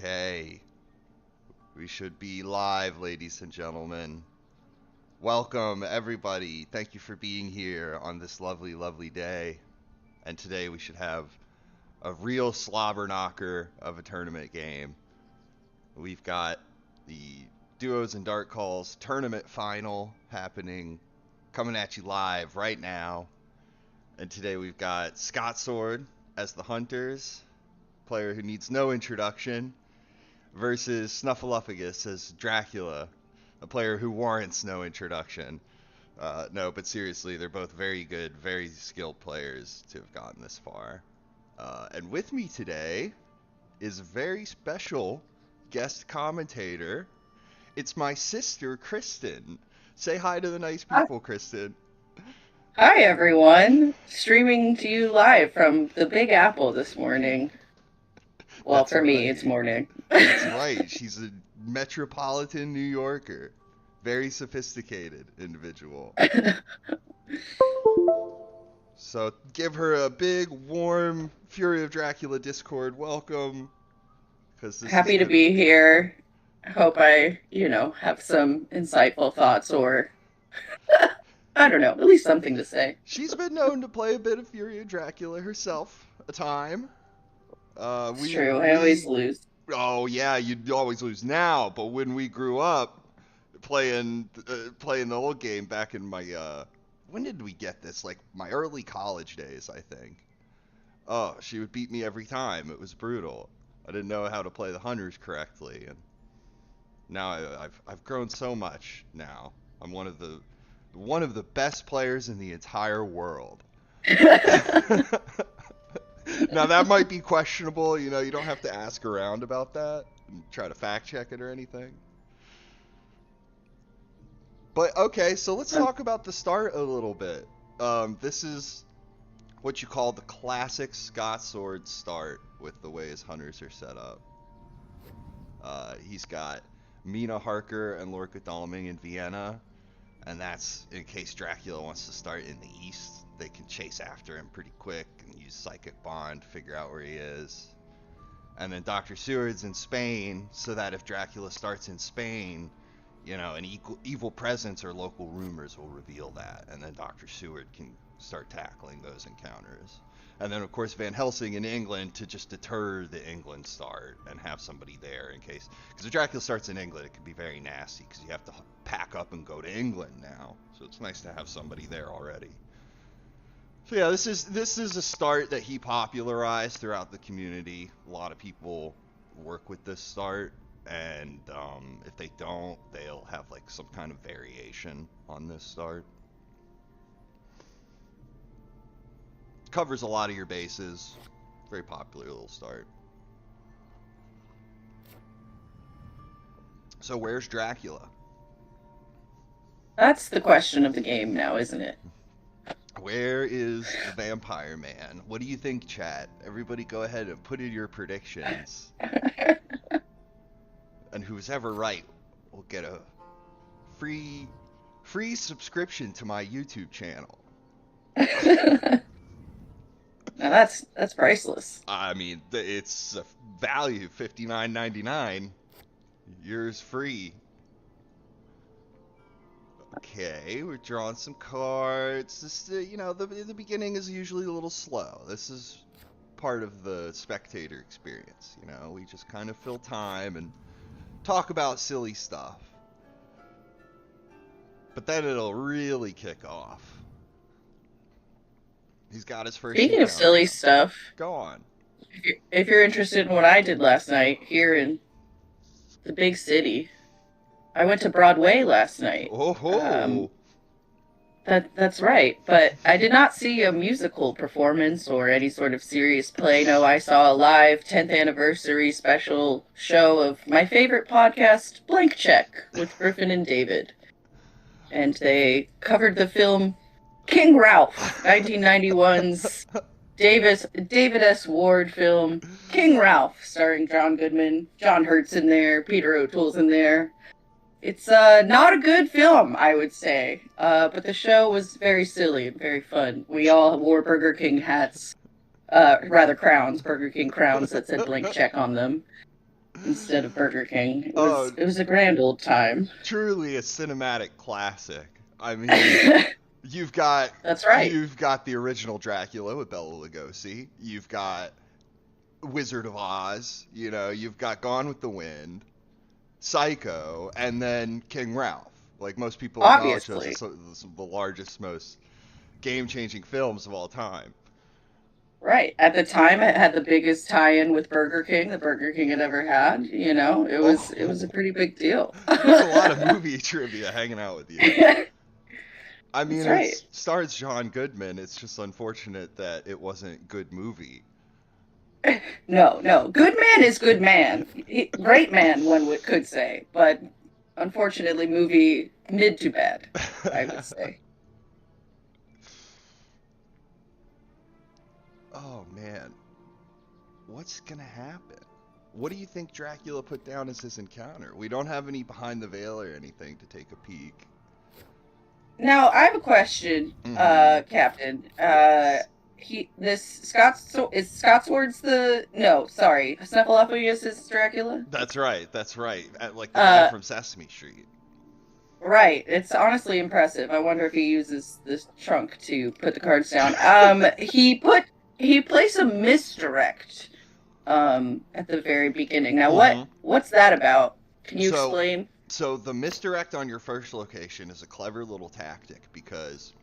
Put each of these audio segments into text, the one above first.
Okay, we should be live, ladies and gentlemen. Welcome, everybody. Thank you for being here on this lovely, lovely day. And today we should have a real slobber knocker of a tournament game. We've got the Duos and Dark Calls tournament final happening, coming at you live right now. And today we've got Scotsword as the Hunters, player who needs no introduction, versus Snuffleupagus as Dracula, a player who warrants no introduction. No, but seriously, they're both very good, very skilled players to have gotten this far. And with me today is a very special guest commentator. It's my sister, Kristen. Say hi to the nice people, Kristen. Hi, everyone. Streaming to you live from the Big Apple this morning. Well, That's for me, it's right. morning. That's right. She's a metropolitan New Yorker. Very sophisticated individual. So give her a big, warm Fury of Dracula Discord welcome, because this is Happy to gonna. be here. I hope I have some insightful thoughts or, I don't know, at least something to say. She's been known to play a bit of Fury of Dracula herself, a time. Uh, It's we true. I always we. lose. Oh yeah, you'd always lose now, but when we grew up playing the old game back in my when did we get this? Like my early college days, I think. Oh, she would beat me every time. It was brutal. I didn't know how to play the hunters correctly, and now I've grown so much. Now I'm one of the best players in the entire world. Now that might be questionable. You don't have to ask around about that and try to fact check it or anything. But okay, so let's talk about the start a little bit. This is what you call the classic Scott Sword start with the way his hunters are set up. He's got Mina Harker and Lord Godalming in Vienna, and that's in case Dracula wants to start in the east. They can chase after him pretty quick and use Psychic Bond to figure out where he is. And then Dr. Seward's in Spain, so that if Dracula starts in Spain, an evil presence or local rumors will reveal that, and then Dr. Seward can start tackling those encounters. And then, of course, Van Helsing in England to just deter the England start and have somebody there in case. Because if Dracula starts in England, it can be very nasty because you have to pack up and go to England now. So it's nice to have somebody there already. So yeah, this is a start that he popularized throughout the community. A lot of people work with this start, and if they don't, they'll have like some kind of variation on this start. Covers a lot of your bases. Very popular little start. So where's Dracula? That's the question of the game now, isn't it? Where is the Vampire Man? What do you think, chat? Everybody go ahead and put in your predictions. And who's ever right will get a free subscription to my YouTube channel. Now that's priceless. I mean, it's a value $59.99. Yours free. Okay, we're drawing some cards. This, the beginning is usually a little slow. This is part of the spectator experience. We just kind of fill time and talk about silly stuff. But then it'll really kick off. He's got his first Speaking of encounter silly coming. stuff, Go on. if you're interested in what I did last night here in the big city, I went to Broadway last night. Oh Um, ho! that's right. But I did not see a musical performance or any sort of serious play. No, I saw a live 10th anniversary special show of my favorite podcast, Blank Check, with Griffin and David. And they covered the film King Ralph, 1991's David S. Ward film King Ralph, starring John Goodman. John Hurt's in there, Peter O'Toole's in there. It's not a good film, I would say, but the show was very silly and very fun. We all wore Burger King hats, rather crowns, Burger King crowns that said blank check on them. instead of Burger King. It was Oh, it was a grand old time. truly a cinematic classic. I mean, you've got That's right. you've got the original Dracula with Bela Lugosi. You've got Wizard of Oz. You know, you've got Gone with the Wind, Psycho, and then King Ralph. Like most people acknowledge those as Obviously. some of the largest, most game-changing films of all time. Right. At the time it had the biggest tie-in with Burger King that Burger King had ever had, you know. It was a Oh, pretty big deal. there's a lot of movie trivia hanging out with you. That's I mean, right. it stars John Goodman. It's just unfortunate that it wasn't good movie. No, no. Good man is good man. Great man, could say, but unfortunately, movie mid to bad, I would say. Oh man, what's gonna happen? What do you think Dracula put down as his encounter? We don't have any behind the veil or anything to take a peek. Now, I have a question, Mm-hmm. Captain. Yes. This Scots so is Scotsword's the no, sorry, Snuffleupagus is Dracula. That's right. That's right. Like the guy Uh, from Sesame Street. right. It's honestly impressive. I wonder if he uses this trunk to put the cards down. He placed a misdirect at the very beginning. Now, Mm-hmm. what's that about? Can you So, explain? so the misdirect on your first location is a clever little tactic because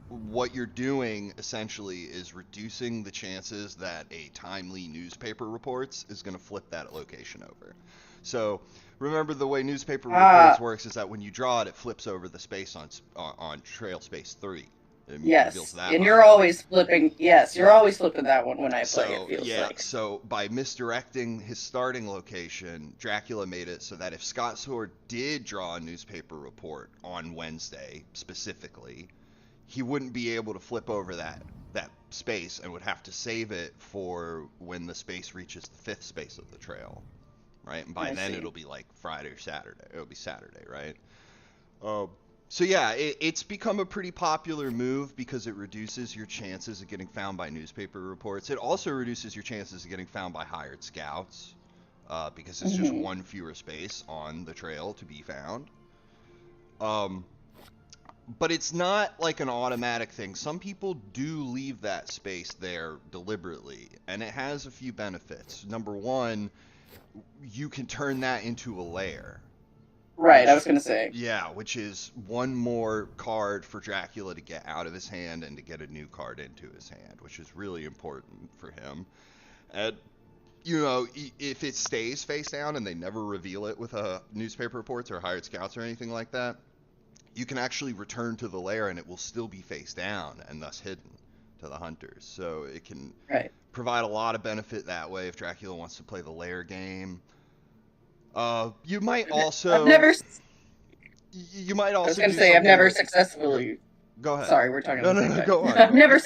what you're doing essentially is reducing the chances that a timely newspaper reports is going to flip that location over. So remember the way newspaper reports Ah, works is that when you draw it, it flips over the space on trail space 3. It reveals yes. that And you're behind. always flipping. Yes, you're always flipping that one when I play. It So feels yeah, like. so by misdirecting his starting location, Dracula made it so that if Scott Sword did draw a newspaper report on Wednesday specifically, he wouldn't be able to flip over that space and would have to save it for when the space reaches the fifth space of the trail, right? And by I then see. it'll be like Friday or Saturday. It'll be Saturday, right? So yeah, it's become a pretty popular move because it reduces your chances of getting found by newspaper reports. It also reduces your chances of getting found by hired scouts because it's just Hmm. one fewer space on the trail to be found. Um, but it's not like an automatic thing. Some people do leave that space there deliberately, and it has a few benefits. Number one, you can turn that into a lair, Right. I was which, gonna say. yeah, which is one more card for Dracula to get out of his hand and to get a new card into his hand, which is really important for him. And you know, if it stays face down and they never reveal it with newspaper reports or hired scouts or anything like that, you can actually return to the lair and it will still be face down and thus hidden to the hunters. So it can Right. provide a lot of benefit that way if Dracula wants to play the lair game. You might I've also never. you might I was also gonna do say I've something never like go, successfully. go ahead. Sorry, we're talking at No, the no, same no, time. go on, go on.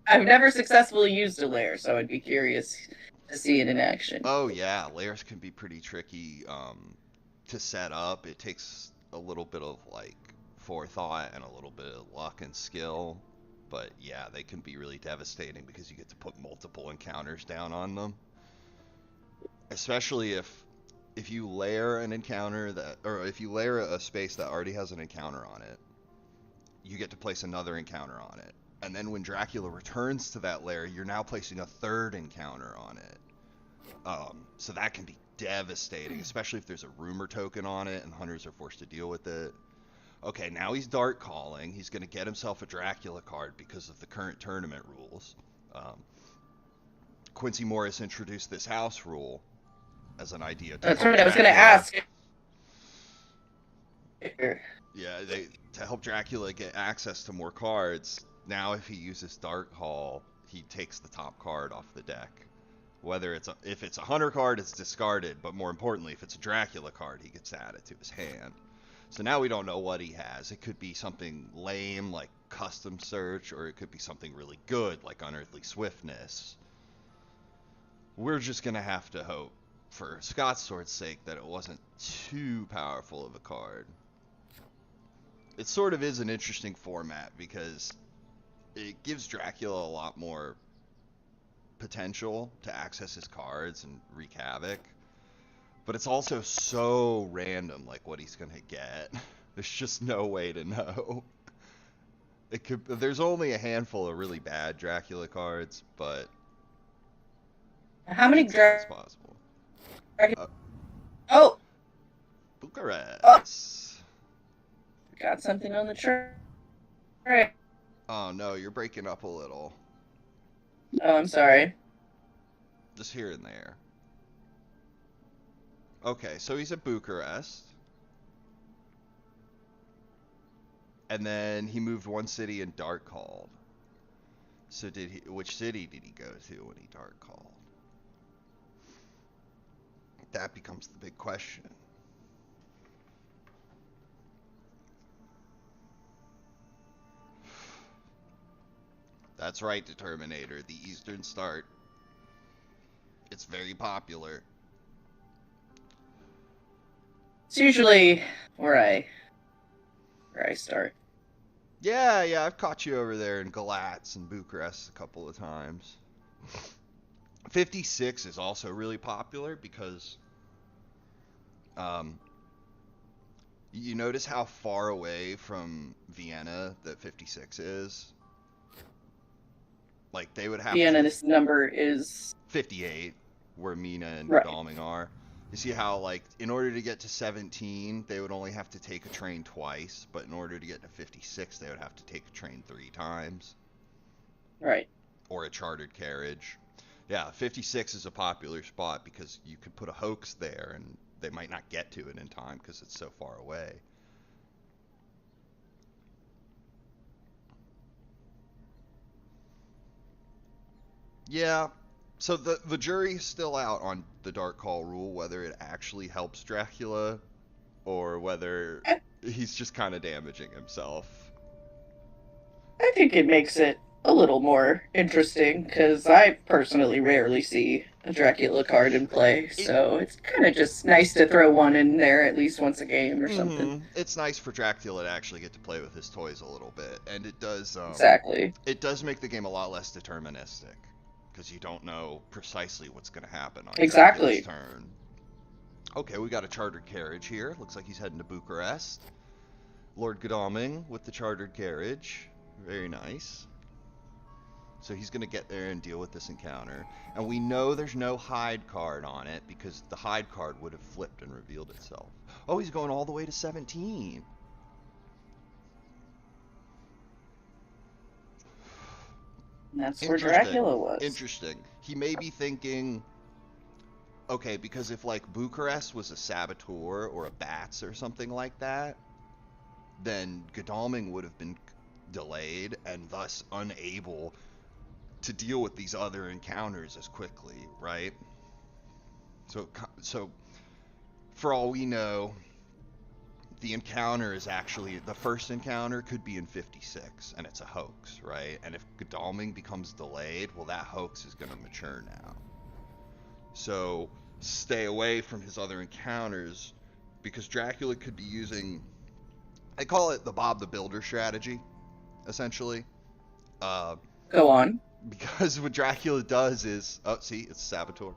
I've never successfully used a layer, so I'd be curious to see it in action. Oh yeah, lairs can be pretty tricky to set up. It takes a little bit of like forethought and a little bit of luck and skill. But yeah, they can be really devastating because you get to put multiple encounters down on them. Especially if you layer an encounter that or if you layer a space that already has an encounter on it, you get to place another encounter on it. And then when Dracula returns to that lair, you're now placing a third encounter on it. So that can be devastating, especially if there's a rumor token on it and hunters are forced to deal with it. Okay, now he's dark calling. He's going to get himself a Dracula card because of the current tournament rules. Um, Quincy Morris introduced this house rule as an idea to That's help right. I was gonna Dracula. ask. Yeah, to help Dracula get access to more cards. Now, if he uses Dark Hall, he takes the top card off the deck. Whether if it's a hunter card, it's discarded. But more importantly, if it's a Dracula card, he gets added to his hand. So now we don't know what he has. It could be something lame like custom search, or it could be something really good like unearthly swiftness. We're just gonna have to hope, for Scott's sword's sake, that it wasn't too powerful of a card. It sort of is an interesting format because it gives Dracula a lot more potential to access his cards and wreak havoc. But it's also so random, like what he's gonna get. There's just no way to know. There's only a handful of really bad Dracula cards, but How many it's always possible. Uh, Oh, oh, Bucharest. got something on the tray. Oh no, you're breaking up a little. Oh, I'm sorry. Just here and there. Okay, so he's at Bucharest. And then he moved one city and dark called. So which city did he go to when he dark called? That becomes the big question. That's right, Determinator, the Eastern Start. It's very popular. It's usually where I start. Yeah, I've caught you over there in Galatz and Bucharest a couple of times. 56 is also really popular because you notice how far away from Vienna that 56 is? Like they would have Vienna, to this number is 58 where Mina and right. Godalming are. You see how like in order to get to 17 they would only have to take a train twice, but in order to get to 56 they would have to take a train 3 times. Right. Or a chartered carriage. Yeah, 56 is a popular spot because you could put a hoax there and they might not get to it in time because it's so far away. Yeah, so the jury's still out on the dark call rule, whether it actually helps Dracula or whether I, he's just kind of damaging himself. I think it makes it a little more interesting because I personally rarely see a Dracula card in play, It so it's kind of just nice to throw one in there at least once a game or something. it's nice for Dracula to actually get to play with his toys a little bit, and Exactly. it does make the game a lot less deterministic because you don't know precisely what's going to happen on Dracula's Exactly. turn. Okay, we got a chartered carriage here. Looks like he's heading to Bucharest. Lord Godalming with the chartered carriage. Very nice. So he's going to get there and deal with this encounter. And we know there's no hide card on it because the hide card would have flipped and revealed itself. Oh, he's going all the way to 17. And that's where Interesting. Dracula was. Interesting. He may be thinking, okay, because if like Bucharest was a saboteur or a bats or something like that, then Godalming would have been delayed and thus unable to deal with these other encounters as quickly, right? So for all we know, the encounter is actually the first encounter could be in 56 and it's a hoax, right? And if Godalming becomes delayed, well, that hoax is going to mature now. So stay away from his other encounters because Dracula could be using, I call it the Bob the Builder strategy, essentially. Uh, Go on. because what Dracula does is, oh, see, it's Saboteur.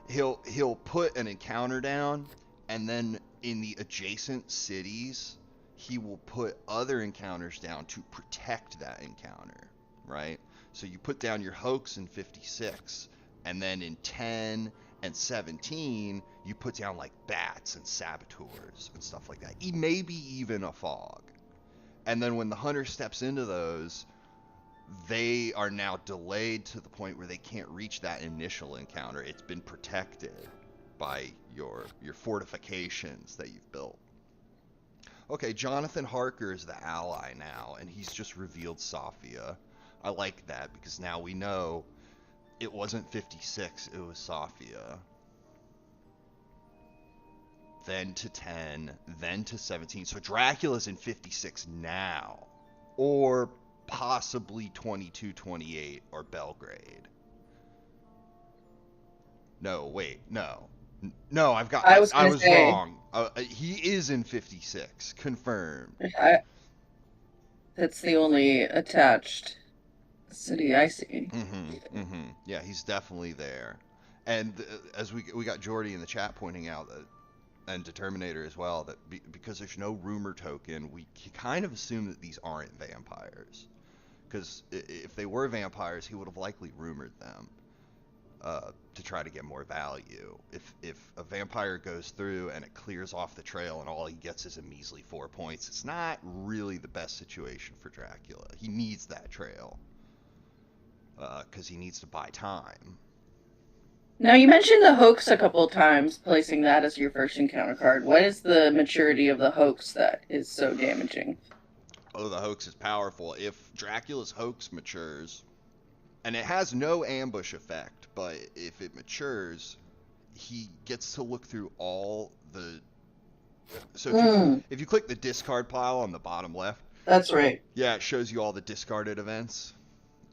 He'll put an encounter down, and then in the adjacent cities, he will put other encounters down to protect that encounter, right? So you put down your hoax in 56, and then in 10 and 17, you put down like bats and saboteurs and stuff like that. Maybe even a fog. And then when the hunter steps into those, they are now delayed to the point where they can't reach that initial encounter. It's been protected by your fortifications that you've built. Okay, Jonathan Harker is the ally now, and he's just revealed Sophia. I like that because now we know it wasn't 56, it was Sophia. Then to 10, then to 17. So Dracula's in 56 now. Or possibly 22, 28, or Belgrade. No, wait, no. No, I was I going to was say, wrong. He is in 56, confirmed. I, that's the only attached city I see. Yeah, he's definitely there. And as we got Jordy in the chat pointing out that, and Determinator as well, that because there's no rumor token, we kind of assume that these aren't vampires. Because if they were vampires, he would have likely rumored them to try to get more value. If a vampire goes through and it clears off the trail and all he gets is a measly 4 points, it's not really the best situation for Dracula. He needs that trail because he needs to buy time. Now, you mentioned the hoax a couple times, placing that as your first encounter card. What is the maturity of the hoax that is so damaging? Oh, the hoax is powerful. If Dracula's hoax matures, and it has no ambush effect, but if it matures, he gets to look through all the... So if you click the discard pile on the bottom left... That's right. Yeah, it shows you all the discarded events.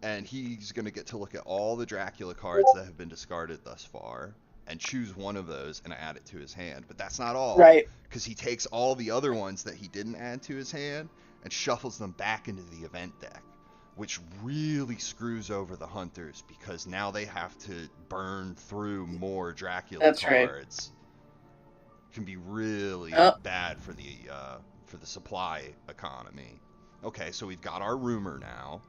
And he's going to get to look at all the Dracula cards that have been discarded thus far and choose one of those and add it to his hand. But that's not all. Right. Because he takes all the other ones that he didn't add to his hand and shuffles them back into the event deck, which really screws over the hunters because now they have to burn through more Dracula cards. Right. Can be really bad for the supply economy. Okay, so we've got our rumor now.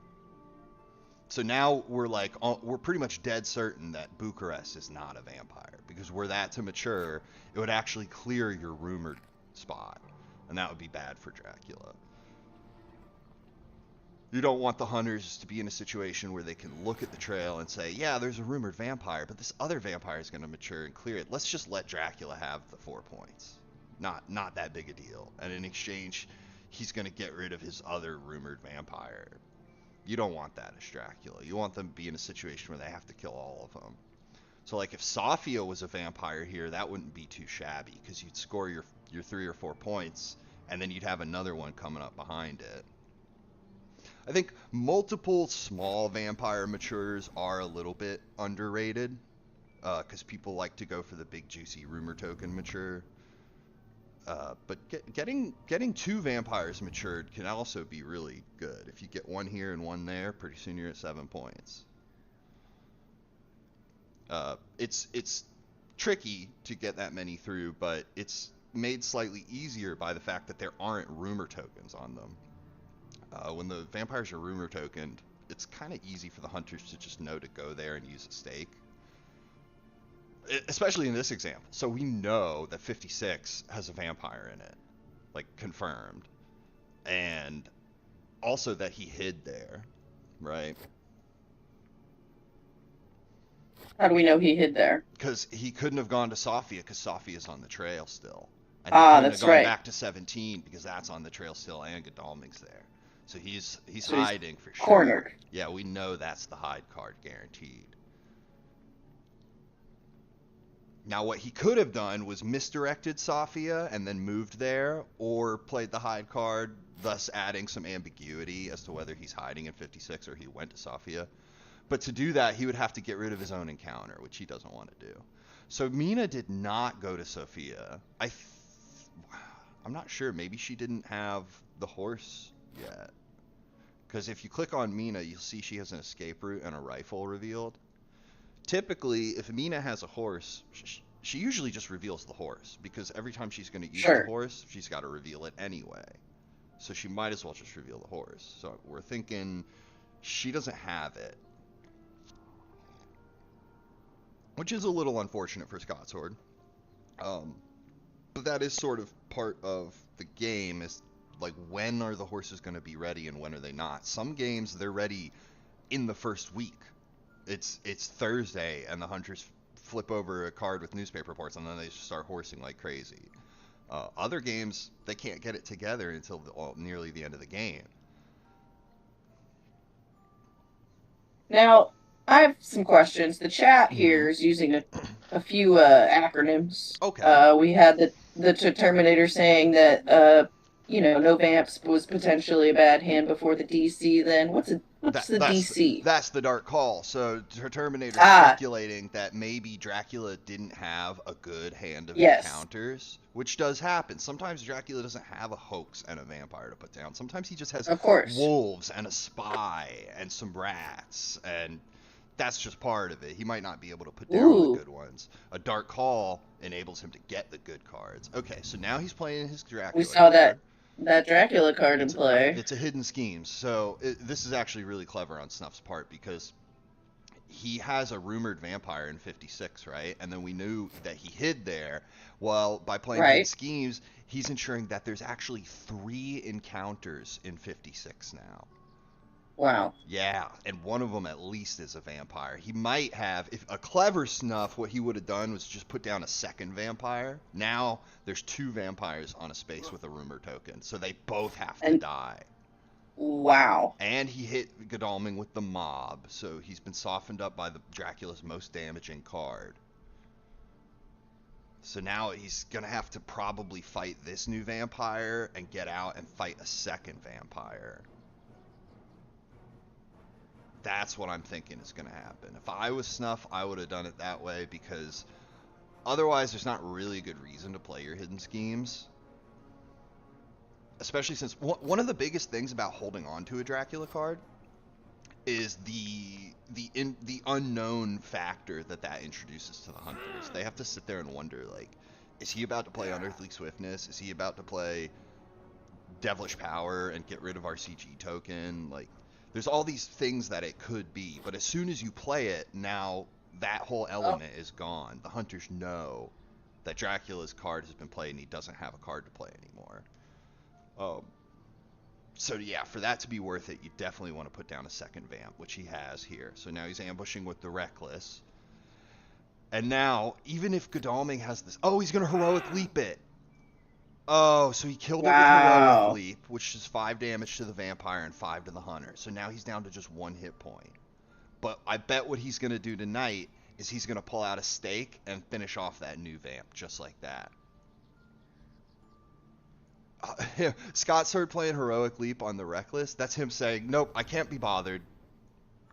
So now we're pretty much dead certain that Bucharest is not a vampire, because were that to mature, it would actually clear your rumored spot, and that would be bad for Dracula. You don't want the hunters to be in a situation where they can look at the trail and say, yeah, there's a rumored vampire, but this other vampire is going to mature and clear it. Let's just let Dracula have the 4 points. Not that big a deal. And in exchange, he's going to get rid of his other rumored vampire. You don't want that as Dracula. You want them to be in a situation where they have to kill all of them. So like if Sophia was a vampire here, that wouldn't be too shabby, because you'd score your 3 or 4 points, and then you'd have another one coming up behind it. I think multiple small vampire matures are a little bit underrated, because people like to go for the big juicy rumor token mature. But getting 2 vampires matured can also be really good. If you get one here and one there, pretty soon you're at 7 points. It's tricky to get that many through, but it's made slightly easier by the fact that there aren't rumor tokens on them. When the vampires are rumor tokened, it's kind of easy for the hunters to just know to go there and use a stake. Especially in this example. So we know that 56 has a vampire in it. Like, confirmed. And also that he hid there, right? How do we know he hid there? Because he couldn't have gone to Sophia, because Sophia's on the trail still. And he couldn't have gone back to 17, because that's on the trail still, and Godalming's there. So he's hiding for sure. Cornered. Yeah, we know that's the hide card guaranteed. Now, what he could have done was misdirected Sophia and then moved there, or played the hide card, thus adding some ambiguity as to whether he's hiding in 56 or he went to Sophia. But to do that, he would have to get rid of his own encounter, which he doesn't want to do. So Mina did not go to Sophia. I'm not sure. Maybe she didn't have the horse yet. Because if you click on Mina, you'll see she has an escape route and a rifle revealed. Typically, if Mina has a horse, she usually just reveals the horse, because every time she's going to use the horse, she's got to reveal it anyway. So she might as well just reveal the horse. So we're thinking she doesn't have it, which is a little unfortunate for Scotsword. But that is sort of part of the game, is like, when are the horses going to be ready and when are they not? Some games, they're ready in the first week. It's Thursday and the hunters flip over a card with newspaper reports and then they just start horsing like crazy. Other games, they can't get it together until nearly the end of the game. Now, I have some questions. The chat here is using a few acronyms. Okay. We had the Terminator saying that no vamps was potentially a bad hand before the DC. Then what's the DC? That's the dark call. So Terminator speculating that maybe Dracula didn't have a good hand of encounters, which does happen. Sometimes Dracula doesn't have a hoax and a vampire to put down. Sometimes he just has wolves and a spy and some rats, and That's just part of it. He might not be able to put down the Ooh, good ones. A Dark Call enables him to get the good cards. Okay, so now he's playing his we Dracula saw that card. that Dracula card in It's a, play. it's a hidden schemes. So this is actually really clever on Snuff's part because he has a rumored vampire in 56, right? And then we knew that he hid there. Well, by playing hidden Right. schemes, he's ensuring that there's actually 3 encounters in 56 now. Wow. Yeah, and one of them at least is a vampire. He might have, if a clever Snuff, what he would have done was just put down a second vampire. Now there's 2 vampires on a space with a rumor token, so they both have to And die. wow. And he hit Godalming with the mob, so he's been softened up by the Dracula's most damaging card. So now he's gonna have to probably fight this new vampire and get out and fight a second vampire. That's what I'm thinking is going to happen. If I was Snuff, I would have done it that way because otherwise there's not really a good reason to play your hidden schemes. Especially since one of the biggest things about holding on to a Dracula card is the unknown factor that introduces to the hunters. They have to sit there and wonder, like, is he about to play Unearthly Swiftness? Is he about to play Devilish Power and get rid of our CG token? Like, there's all these things that it could be, but as soon as you play it, now that whole Oh, element is gone. The hunters know that Dracula's card has been played and he doesn't have a card to play anymore. Um, so yeah, for that to be worth it, you definitely want to put down a second vamp, which he has here. So now he's ambushing with the Reckless. And now, even if Godalming has this... Oh, he's going to Heroic Leap it! Oh, so he killed it with Heroic wow. Leap, which is 5 damage to the vampire and 5 to the hunter. So now he's down to just 1 hit point. But I bet what he's going to do tonight is he's going to pull out a stake and finish off that new vamp, just like that. Scotsword playing Heroic Leap on the Reckless, that's him saying, nope, I can't be bothered.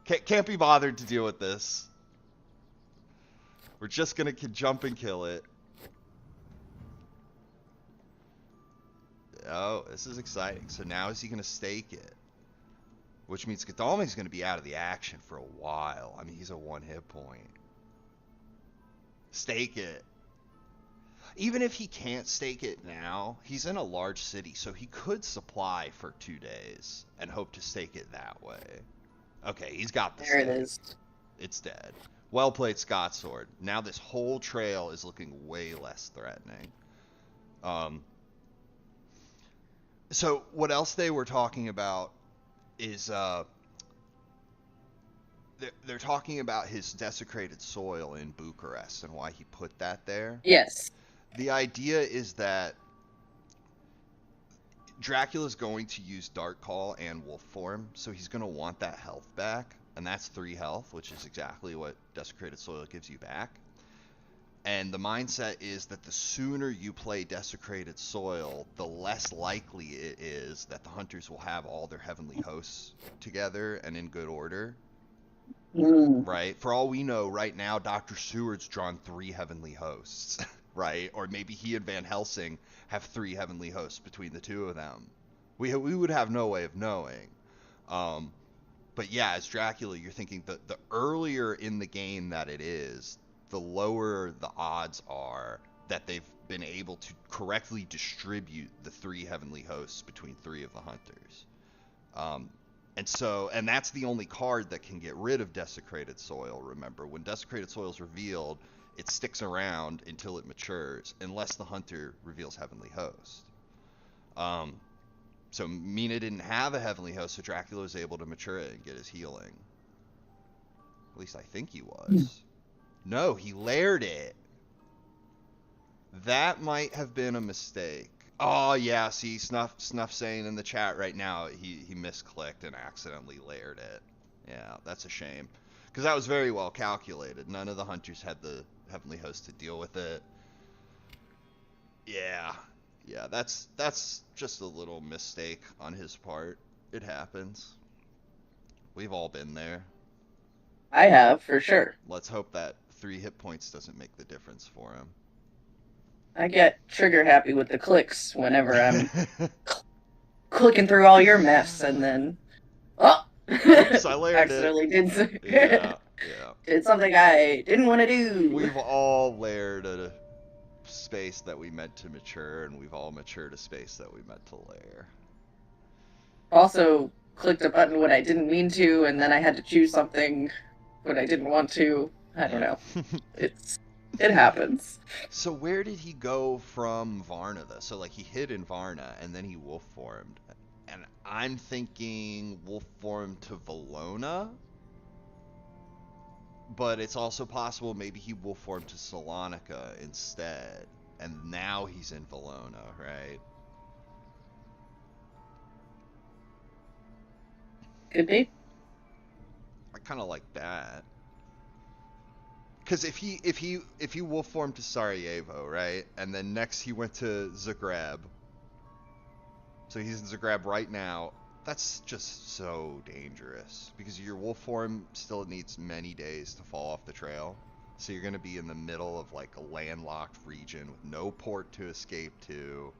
Can't be bothered to deal with this. We're just going to jump and kill it. Oh, this is exciting. So now is he going to stake it? Which means Godalming's going to be out of the action for a while. I mean, he's a 1 hit point. Stake it. Even if he can't stake it now, he's in a large city, so he could supply for 2 days and hope to stake it that way. Okay, he's got the There it stake. is. It's dead. Well played, Scotsword. Now this whole trail is looking way less threatening. So what else they were talking about is they're talking about his desecrated soil in Bucharest and why he put that there. Yes. The idea is that Dracula's going to use Dark Call and Wolf form, so he's going to want that health back, and that's 3 health, which is exactly what Desecrated Soil gives you back. And the mindset is that the sooner you play Desecrated Soil, the less likely it is that the hunters will have all their heavenly hosts together and in good order. Mm. Right? For all we know, right now, Dr. Seward's drawn 3 heavenly hosts. Right? Or maybe he and Van Helsing have 3 heavenly hosts between the 2 of them. We would have no way of knowing. But yeah, as Dracula, you're thinking that the earlier in the game that it is, the lower the odds are that they've been able to correctly distribute the 3 heavenly hosts between 3 of the hunters. And that's the only card that can get rid of Desecrated Soil, remember. When Desecrated Soil is revealed, it sticks around until it matures, unless the hunter reveals Heavenly Host. So Mina didn't have a Heavenly Host, so Dracula was able to mature it and get his healing. At least I think he was. No, he layered it. That might have been a mistake. Oh yeah, see, Snuff saying in the chat right now he misclicked and accidentally layered it. Yeah, that's a shame. Because that was very well calculated. None of the hunters had the Heavenly Host to deal with it. Yeah, that's just a little mistake on his part. It happens. We've all been there. I have, for sure. Let's hope that 3 hit points doesn't make the difference for him. I get trigger happy with the clicks whenever I'm clicking through all your mess and then... Oh! Oops, I layered it. Accidentally did so. Yeah. did something I didn't want to do. We've all layered a space that we meant to mature, and we've all matured a space that we meant to layer. Also, clicked a button when I didn't mean to, and then I had to choose something when I didn't want to. I don't know. Mm. It happens. So where did he go from Varna though? So like he hid in Varna and then he wolf formed. And I'm thinking wolf formed to Valona, but it's also possible maybe he wolf formed to Salonika instead. And now he's in Valona, right? Could be. I kind of like that. Because if he wolf formed to Sarajevo, right, and then next he went to Zagreb, so he's in Zagreb right now. That's just so dangerous because your wolf form still needs many days to fall off the trail. So you're going to be in the middle of like a landlocked region with no port to escape to.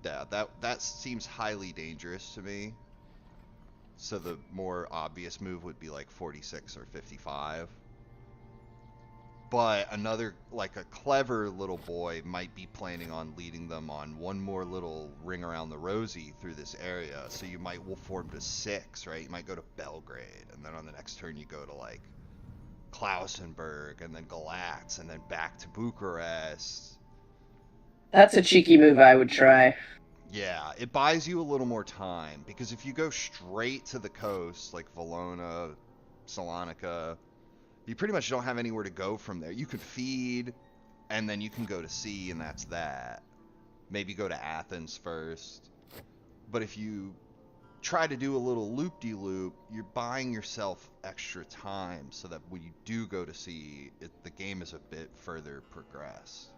Yeah, that seems highly dangerous to me. So the more obvious move would be like 46 or 55. But another, like a clever little boy might be planning on leading them on one more little ring around the rosy through this area. So you might wolf form to 6, right? You might go to Belgrade, and then on the next turn you go to like Klausenberg, and then Galatz, and then back to Bucharest. That's a cheeky move I would try. Yeah, it buys you a little more time because if you go straight to the coast, like Valona, Salonika, you pretty much don't have anywhere to go from there. You could feed, and then you can go to sea, and that's that. Maybe go to Athens first. But if you try to do a little loop-de-loop, you're buying yourself extra time so that when you do go to sea, the game is a bit further progressed.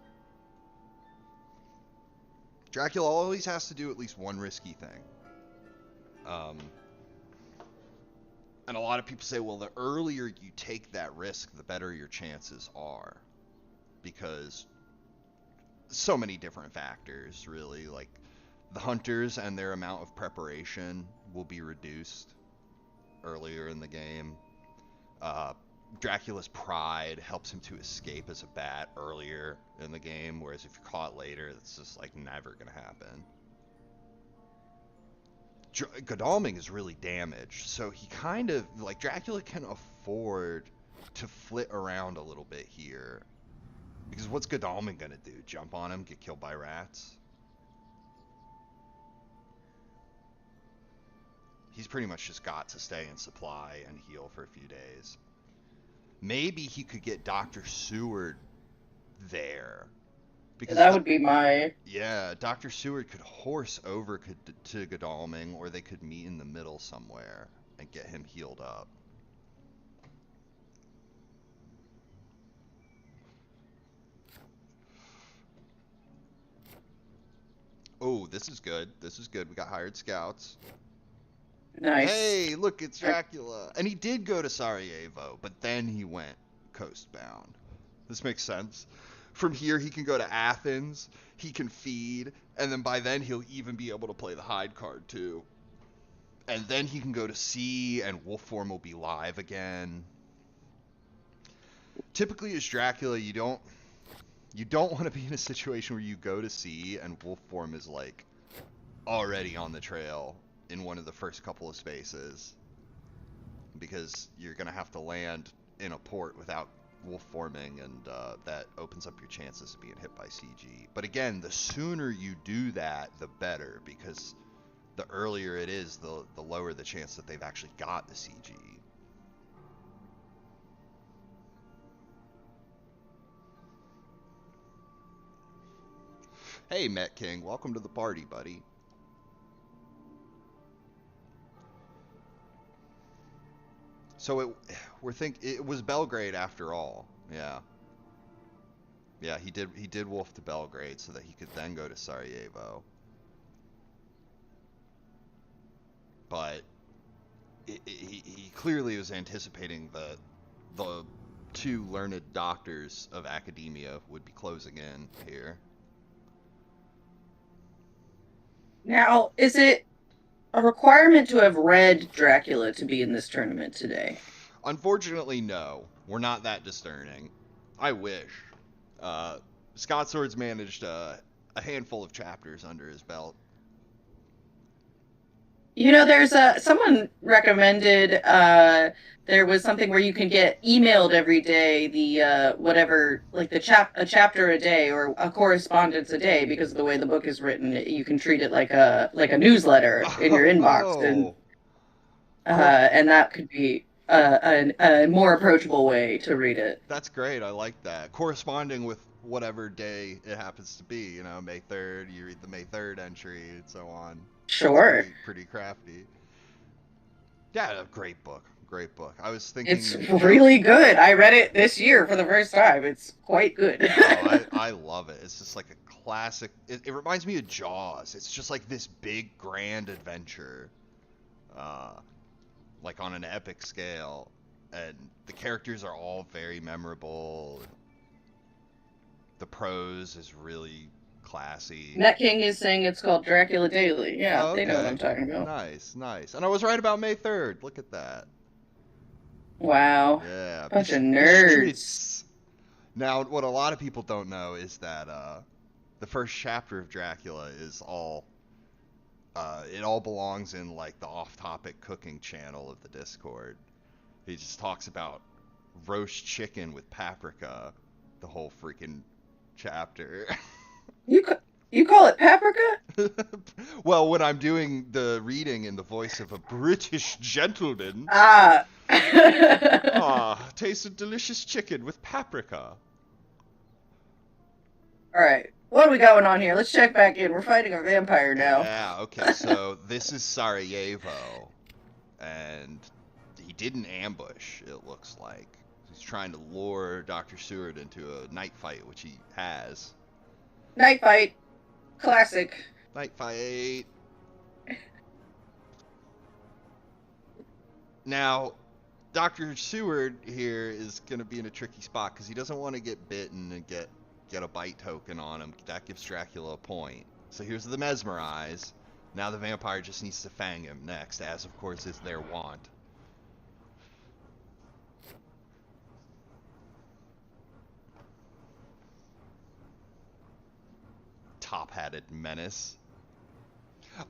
Dracula always has to do at least one risky thing. Um, and a lot of people say, well, the earlier you take that risk, the better your chances are. Because so many different factors, really. Like, the hunters and their amount of preparation will be reduced earlier in the game. Dracula's pride helps him to escape as a bat earlier in the game, whereas if you're caught later, it's just like never gonna happen. Godalming is really damaged, so he kind of like Dracula can afford to flit around a little bit here. Because what's Godalming gonna do? Jump on him, get killed by rats? He's pretty much just got to stay in supply and heal for a few days. Maybe he could get Dr. Seward there. Because That would be my. yeah, Dr. Seward could horse over to Godalming, or they could meet in the middle somewhere and get him healed up. Oh, this is good. This is good. We got hired scouts. Nice. Hey, look, it's Dracula. And he did go to Sarajevo, but then he went coastbound. This makes sense. From here, he can go to Athens, he can feed, and then by then he'll even be able to play the hide card too. And then he can go to sea, and wolf form will be live again. Typically, as Dracula, you don't want to be in a situation where you go to sea and wolf form is like already on the trail in one of the first couple of spaces, because you're gonna have to land in a port without wolf forming, and that opens up your chances of being hit by CG. But again, the sooner you do that, the better, because the earlier it is, the lower the chance that they've actually got the CG. Hey, Met King, welcome to the party, buddy. So it was Belgrade after all. Yeah. Yeah, he did wolf to Belgrade so that he could then go to Sarajevo. But he clearly was anticipating that the two learned doctors of academia would be closing in here. Now, is it a requirement to have read Dracula to be in this tournament today? Unfortunately, no. We're not that discerning. I wish. Scotsword's managed a handful of chapters under his belt. There's someone recommended there was something where you can get emailed every day the whatever like a chapter a day or a correspondence a day because of the way the book is written. You can treat it like a newsletter in your inbox, Oh, and that could be a more approachable way to read it. that's great. I like that. Corresponding with whatever day it happens to be, May 3rd, you read the May 3rd entry and so on. That's Sure. pretty crafty. Yeah, a great book. Great book. I was It's thinking, really good. I read it this year for the first time. It's quite good. oh, I love it. It's just like a classic. It reminds me of Jaws. It's just like this big, grand adventure, uh, like on an epic scale. And the characters are all very memorable. The prose is really classy. Net King is saying it's called Dracula Daily. Yeah, Oh, they know what okay. I'm talking about. Nice, nice. And I was right about May 3rd. Look at that. Wow. Yeah, Bunch of the nerds. streets. Now, what a lot of people don't know is that the first chapter of Dracula is all it all belongs in like the off-topic cooking channel of the Discord. He just talks about roast chicken with paprika the whole freaking chapter. You you call it paprika? Well, when I'm doing the reading in the voice of a British gentleman, Ah. tasted delicious chicken with paprika. All right. What are we going on here? Let's check back in. We're fighting a vampire now. Yeah, okay, so this is Sarajevo, and he didn't ambush, it looks like. He's trying to lure Dr. Seward into a night fight, which he has. Night fight. Classic. Night fight. Now, Dr. Seward here is going to be in a tricky spot because he doesn't want to get bitten and get a bite token on him. That gives Dracula a point. So here's the mesmerize. Now the vampire just needs to fang him next, as of course is their wont. Top-hatted menace.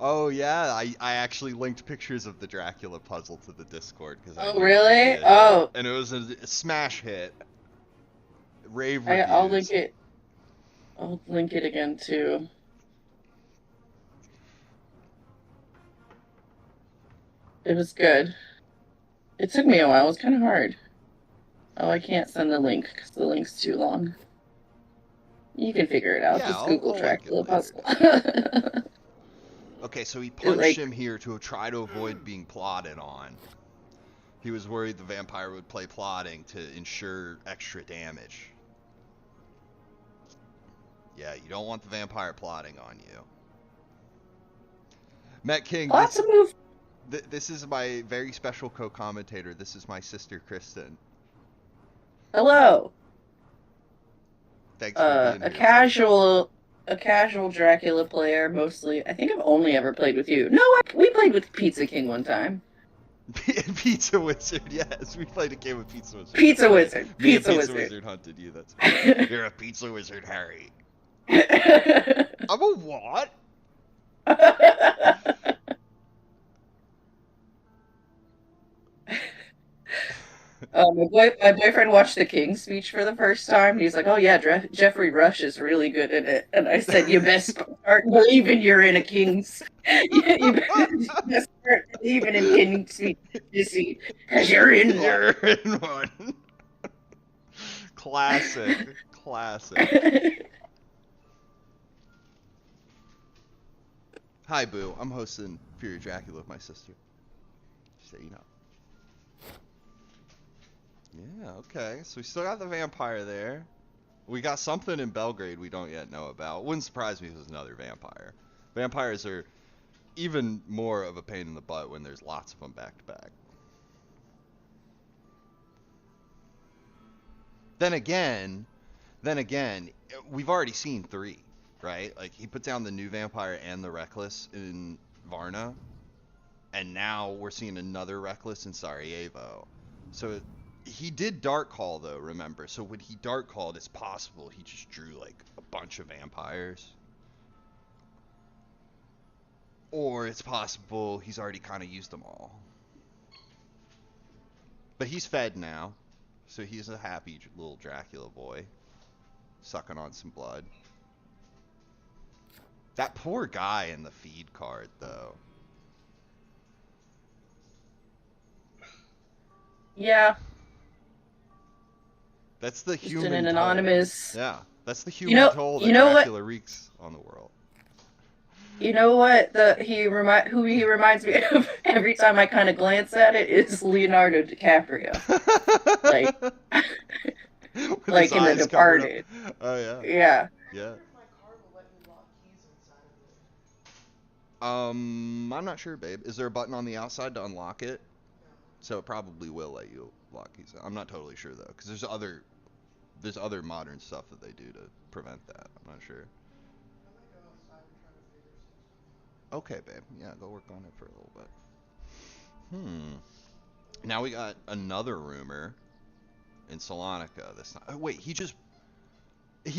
Oh yeah, I actually linked pictures of the Dracula puzzle to the Discord because Oh, really? Oh. and it was a smash hit. Rave I'll reviews. link it. I'll link it again too. It was good. It took me a while. It was kind of hard. Oh, I can't send the link because the link's too long. You can figure it out. Yeah, Just Google I'll link it Dracula later. puzzle. Okay, so he punched like- him here to try to avoid being plotted on. He was worried the vampire would play plotting to ensure extra damage. Yeah, you don't want the vampire plotting on you. Met King, Lots of move. this is my very special co-commentator. This is my sister, Kristen. Hello. Thanks for being A here. casual Dracula player, mostly. I think I've only ever played with you. No, we played with Pizza King one time. Pizza Wizard, yes. We played a game of Pizza Wizard. Pizza Wizard. Me and Pizza Pizza Wizard. Wizard hunted you, that's right. You're a Pizza Wizard, Harry. I'm a what? My boyfriend watched the King's Speech for the first time. He's like, "Oh yeah, Jeffrey Rush is really good in it." And I said, "You best start believing you're in a King's. You best start believing in King's Speech, Missy, because you're in one." You're in one. Classic. Classic. Hi, Boo. I'm hosting Fury Dracula with my sister. Just so you know. Yeah, okay. So we still got the vampire there. We got something in Belgrade we don't yet know about. Wouldn't surprise me if it was another vampire. Vampires are even more of a pain in the butt when there's lots of them back to back. Then again, we've already seen 3, right? Like, he put down the new vampire and the Reckless in Varna, and now we're seeing another Reckless in Sarajevo. So he did dark call though, remember? So when he dark called, it's possible he just drew like a bunch of vampires. Or it's possible he's already kind of used them all. But he's fed now. So he's a happy little Dracula boy. Sucking on some blood. That poor guy in the feed card, though. Yeah. That's the Just in an human toll. anonymous. Yeah, that's the human toll that Dracula wreaks on the world. You know what? Who he reminds me of every time I kind of glance at it is Leonardo DiCaprio, like like in The Departed. Oh yeah. Yeah. Yeah. I'm not sure, babe. Is there a button on the outside to unlock it? So it probably will let you lock keys. I'm not totally sure though, because there's other modern stuff that they do to prevent that. I'm not sure. Okay, babe. Yeah, go work on it for a little bit. Now we got another rumor in Salonica. That's not. Oh, wait, he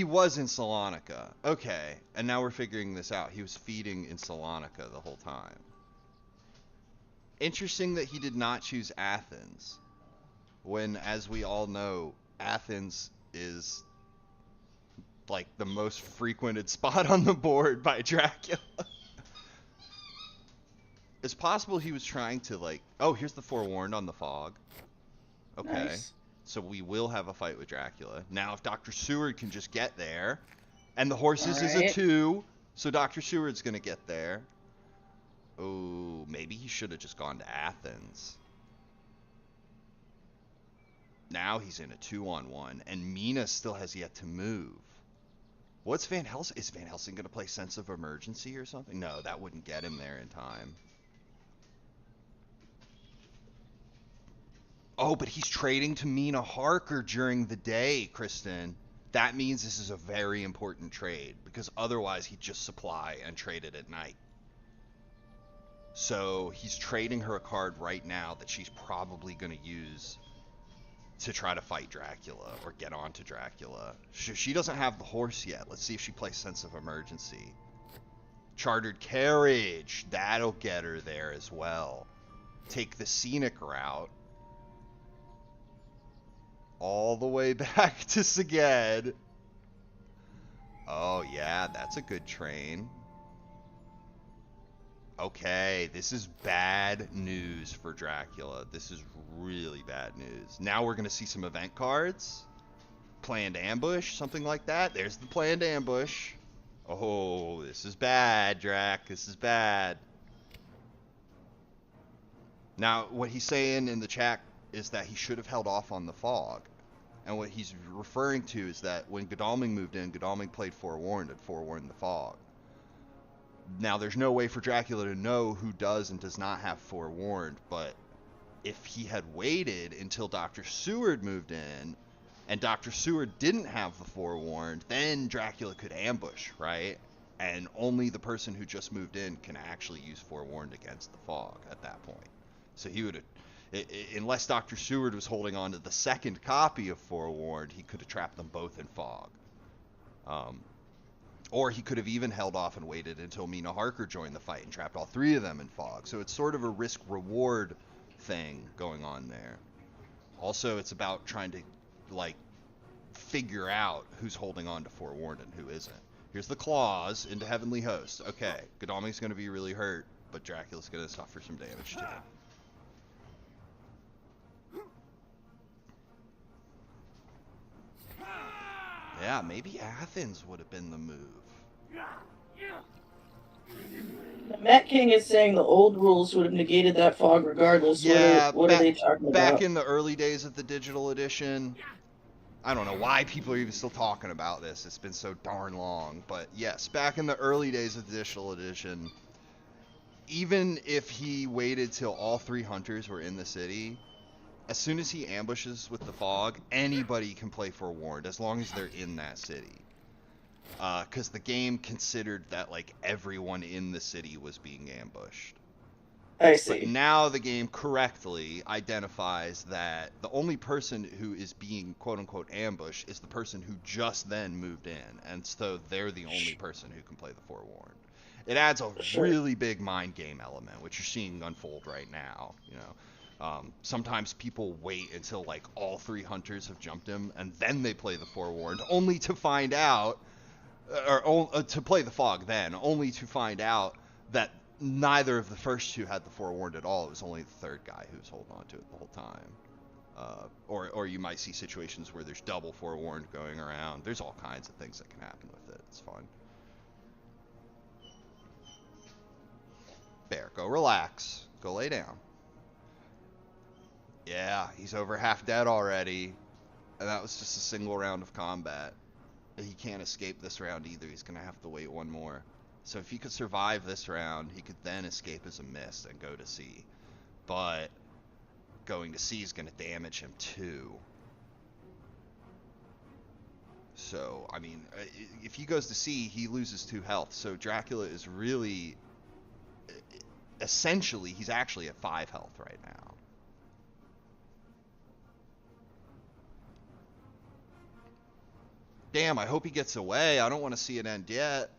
was in Salonica. Okay, and now we're figuring this out. He was feeding in Salonica the whole time. Interesting that he did not choose Athens, when, as we all know, Athens is like the most frequented spot on the board by Dracula. It's possible he was trying to like, oh, here's the forewarned on the fog. Okay. Nice. So we will have a fight with Dracula. Now if Dr. Seward can just get there, and the horses is a 2, so Dr. Seward's going to get there. Oh, maybe he should have just gone to Athens. Now he's in a 2-on-1, and Mina still has yet to move. What's Van Helsing? Is Van Helsing going to play Sense of Emergency or something? No, that wouldn't get him there in time. Oh, but he's trading to Mina Harker during the day, Kristen. That means this is a very important trade, because otherwise he'd just supply and trade it at night. So he's trading her a card right now that she's probably going to use to try to fight Dracula or get onto Dracula. She doesn't have the horse yet. Let's see if she plays Sense of Emergency. Chartered Carriage. That'll get her there as well. Take the scenic route all the way back to Szeged. Oh yeah, that's a good train. Okay, this is bad news for Dracula. This is really bad news. Now we're going to see some event cards. Planned ambush, something like that. There's the planned ambush. Oh, this is bad, Drac. This is bad. Now, what he's saying in the chat is that he should have held off on the fog. And what he's referring to is that when Godalming moved in, Godalming played Forewarned and forewarned the fog. Now, there's no way for Dracula to know who does and does not have forewarned, but if he had waited until Dr. Seward moved in, and Dr. Seward didn't have the forewarned, then Dracula could ambush, right? And only the person who just moved in can actually use forewarned against the fog at that point. So he would have, unless Dr. Seward was holding on to the second copy of forewarned, he could have trapped them both in fog. Or he could have even held off and waited until Mina Harker joined the fight and trapped all 3 of them in fog. So it's sort of a risk-reward thing going on there. Also, it's about trying to, like, figure out who's holding on to forewarned and who isn't. Here's the claws into Heavenly Host. Okay, Godalming's going to be really hurt, but Dracula's going to suffer some damage to him. Yeah, maybe Athens would have been the move. The Met King is saying the old rules would have negated that fog regardless. Yeah, what are they talking about? Back in the early days of the digital edition, I don't know why people are even still talking about this. It's been so darn long. But yes, back in the early days of the digital edition, even if he waited till all 3 hunters were in the city, as soon as he ambushes with the fog, anybody can play forewarned as long as they're in that city. Because the game considered that like everyone in the city was being ambushed. I But see. now the game correctly identifies that the only person who is being quote unquote ambushed is the person who just then moved in, and so they're the only person who can play the forewarned. It adds a Sure. really big mind game element, which you're seeing unfold right now. Sometimes people wait until like all three hunters have jumped him, and then they play the forewarned, only to find out or to play the fog then, only to find out that neither of the first two had the forewarned at all. It was only the third guy who was holding on to it the whole time. Or you might see situations where there's double forewarned going around. There's all kinds of things that can happen with it. It's fun. Bear, go relax. Go lay down. Yeah, he's over half dead already. And that was just a single round of combat. He can't escape this round either. He's going to have to wait one more. So if he could survive this round, he could then escape as a mist and go to sea. But going to sea is going to damage him too. So, I mean, if he goes to sea, he loses 2 health. So Dracula is really, essentially, he's actually at 5 health right now. Damn, I hope he gets away. I don't want to see it end yet.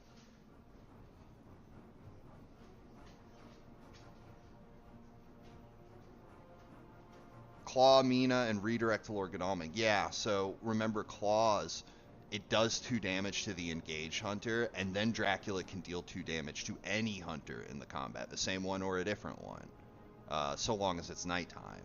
Claw, Mina, and redirect to Lord Godalming. Yeah, so remember Claws, it does 2 damage to the engaged hunter, and then Dracula can deal 2 damage to any hunter in the combat, the same one or a different one, so long as it's nighttime.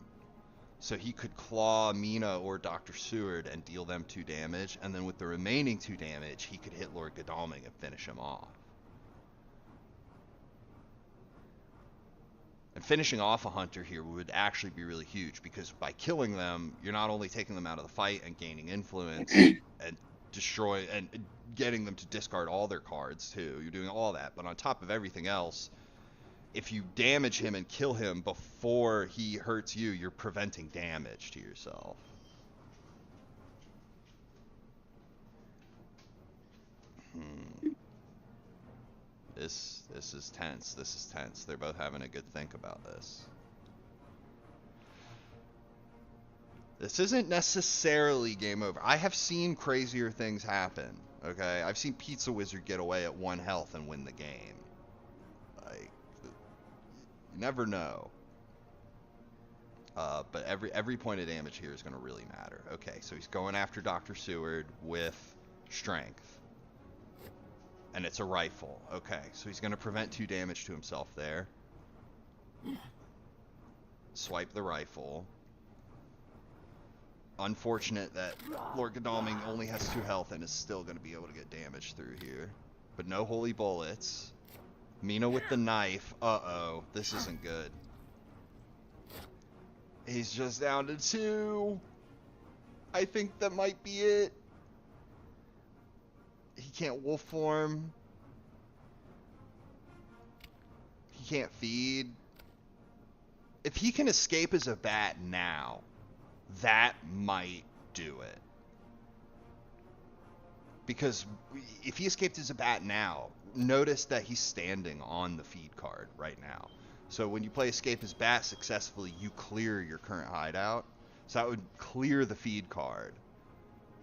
So he could claw Mina or Dr. Seward and deal them 2 damage, and then with the remaining 2 damage, he could hit Lord Godalming and finish him off. And finishing off a hunter here would actually be really huge, because by killing them, you're not only taking them out of the fight and gaining influence and getting them to discard all their cards too. You're doing all that, but on top of everything else, if you damage him and kill him before he hurts you, you're preventing damage to yourself. Hmm. This is tense. This is tense. They're both having a good think about this. This isn't necessarily game over. I have seen crazier things happen. Okay, I've seen Pizza Wizard get away at 1 health and win the game. Like, you never know. But every point of damage here is going to really matter. Okay, so he's going after Dr. Seward with strength. And it's a rifle. Okay, so he's going to prevent 2 damage to himself there. Swipe the rifle. Unfortunate that Lord Godalming only has 2 health and is still going to be able to get damage through here. But no holy bullets. Mina with the knife. Uh-oh, this isn't good. He's just down to 2. I think that might be it. He can't wolf form. He can't feed. If he can escape as a bat now, that might do it. Because if he escaped as a bat now, notice that he's standing on the feed card right now. So when you play escape as bat successfully, you clear your current hideout. So that would clear the feed card.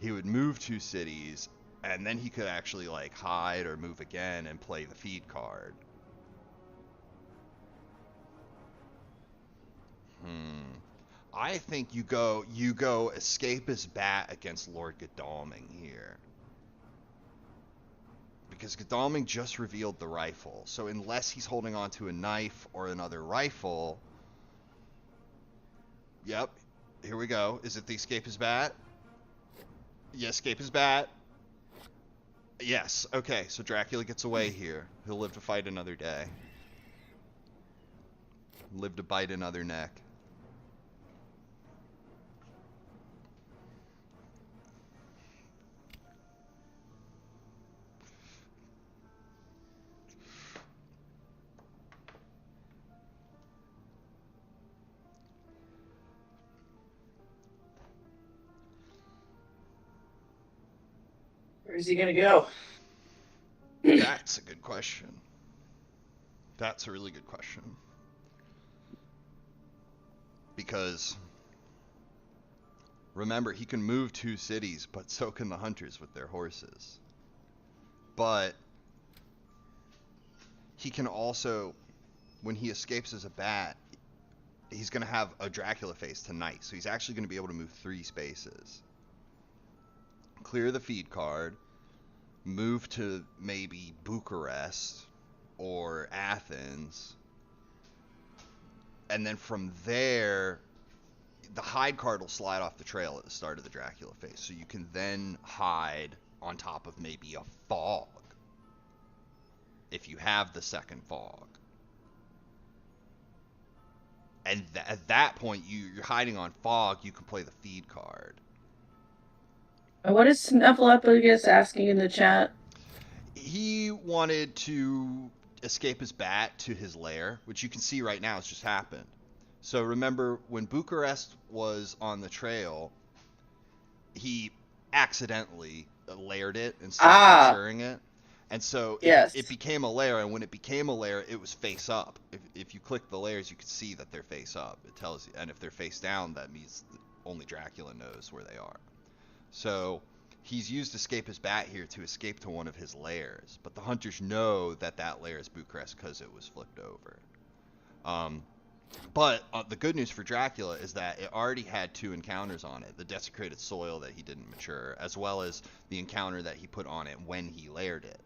He would move 2 cities, and then he could actually like hide or move again and play the feed card. I think you go escape as bat against Lord Godalming here. Because Godalming just revealed the rifle. So unless he's holding on to a knife or another rifle... Yep, here we go. Is it the escape as bat? Yes, escape as bat. Yes, okay, so Dracula gets away here. He'll live to fight another day. Live to bite another neck. Where's he gonna go? That's a good question. That's a really good question. because remember, he can move 2 cities, but so can the hunters with their horses. But he can also, when he escapes as a bat, he's going to have a Dracula face tonight. So he's actually going to be able to move 3 spaces. Clear the feed card, move to maybe Bucharest or Athens, and then from there, the hide card will slide off the trail at the start of the Dracula phase. So you can then hide on top of maybe a fog if you have the second fog. And at that point, you're hiding on fog, you can play the feed card. What is Snuffleupagus asking in the chat? He wanted to escape his bat to his lair, which you can see right now has just happened. So remember, when Bucharest was on the trail, he accidentally laired it instead of maturing it. And so it became a lair, and when it became a lair, it was face up. If you click the layers, you can see that they're face up. It tells you, and if they're face down, that means only Dracula knows where they are. So he's used Escape His Bat here to escape to one of his lairs, but the hunters know that that lair is Bucharest because it was flipped over. But the good news for Dracula is that it already had 2 encounters on it. The desecrated soil that he didn't mature, as well as the encounter that he put on it when he laired it.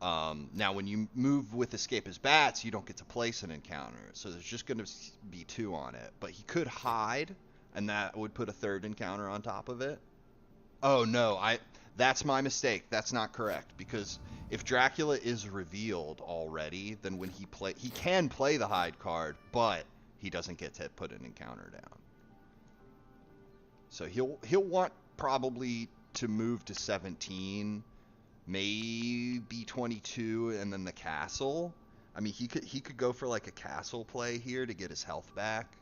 Now, when you move with Escape His Bats, you don't get to place an encounter. So there's just going to be 2 on it. But he could hide, and that would put a 3rd encounter on top of it. Oh, no, that's my mistake. That's not correct, because if Dracula is revealed already, then when he can play the hide card, but he doesn't get to put an encounter down. So he'll want probably to move to 17, maybe 22, and then the castle. I mean, he could go for like a castle play here to get his health back.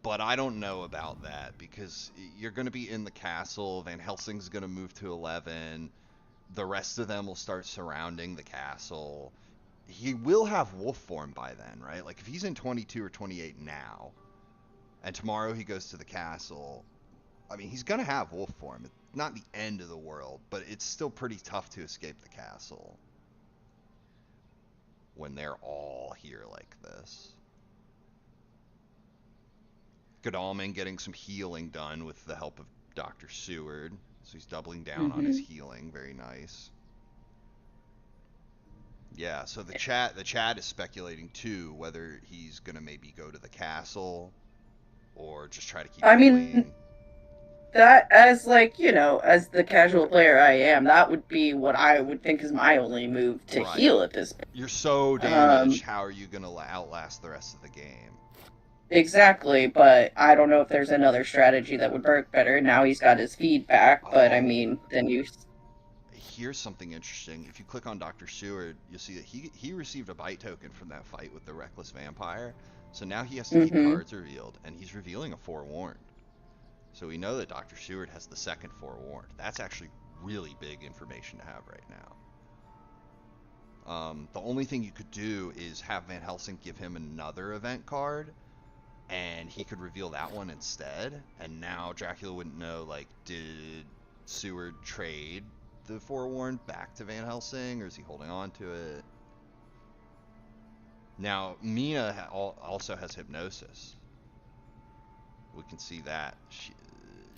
But I don't know about that, because you're going to be in the castle. Van Helsing's going to move to 11. The rest of them will start surrounding the castle. He will have wolf form by then, right? Like if he's in 22 or 28 now, and tomorrow he goes to the castle, I mean, he's going to have wolf form. It's not the end of the world, but it's still pretty tough to escape the castle when they're all here like this. Godalming getting some healing done with the help of Dr. Seward. So he's doubling down on his healing. Very nice. Yeah, so the chat is speculating too whether he's gonna maybe go to the castle or just try to keep it clean. That, as like, you know, as the casual player I am, that would be what I would think is my only move to heal at this point. You're so damaged, how are you gonna outlast the rest of the game? Exactly, but I don't know if there's another strategy that would work better. Now he's got his feedback, but I mean, then you... Here's something interesting. If you click on Dr. Seward, you'll see that he received a bite token from that fight with the Reckless Vampire. So now he has to keep cards revealed, and he's revealing a Forewarned. So we know that Dr. Seward has the second Forewarned. That's actually really big information to have right now. The only thing you could do is have Van Helsing give him another event card, and he could reveal that one instead, and now Dracula wouldn't know, like, did Seward trade the Forewarned back to Van Helsing, or is he holding on to it? Now, Mina also has Hypnosis. We can see that.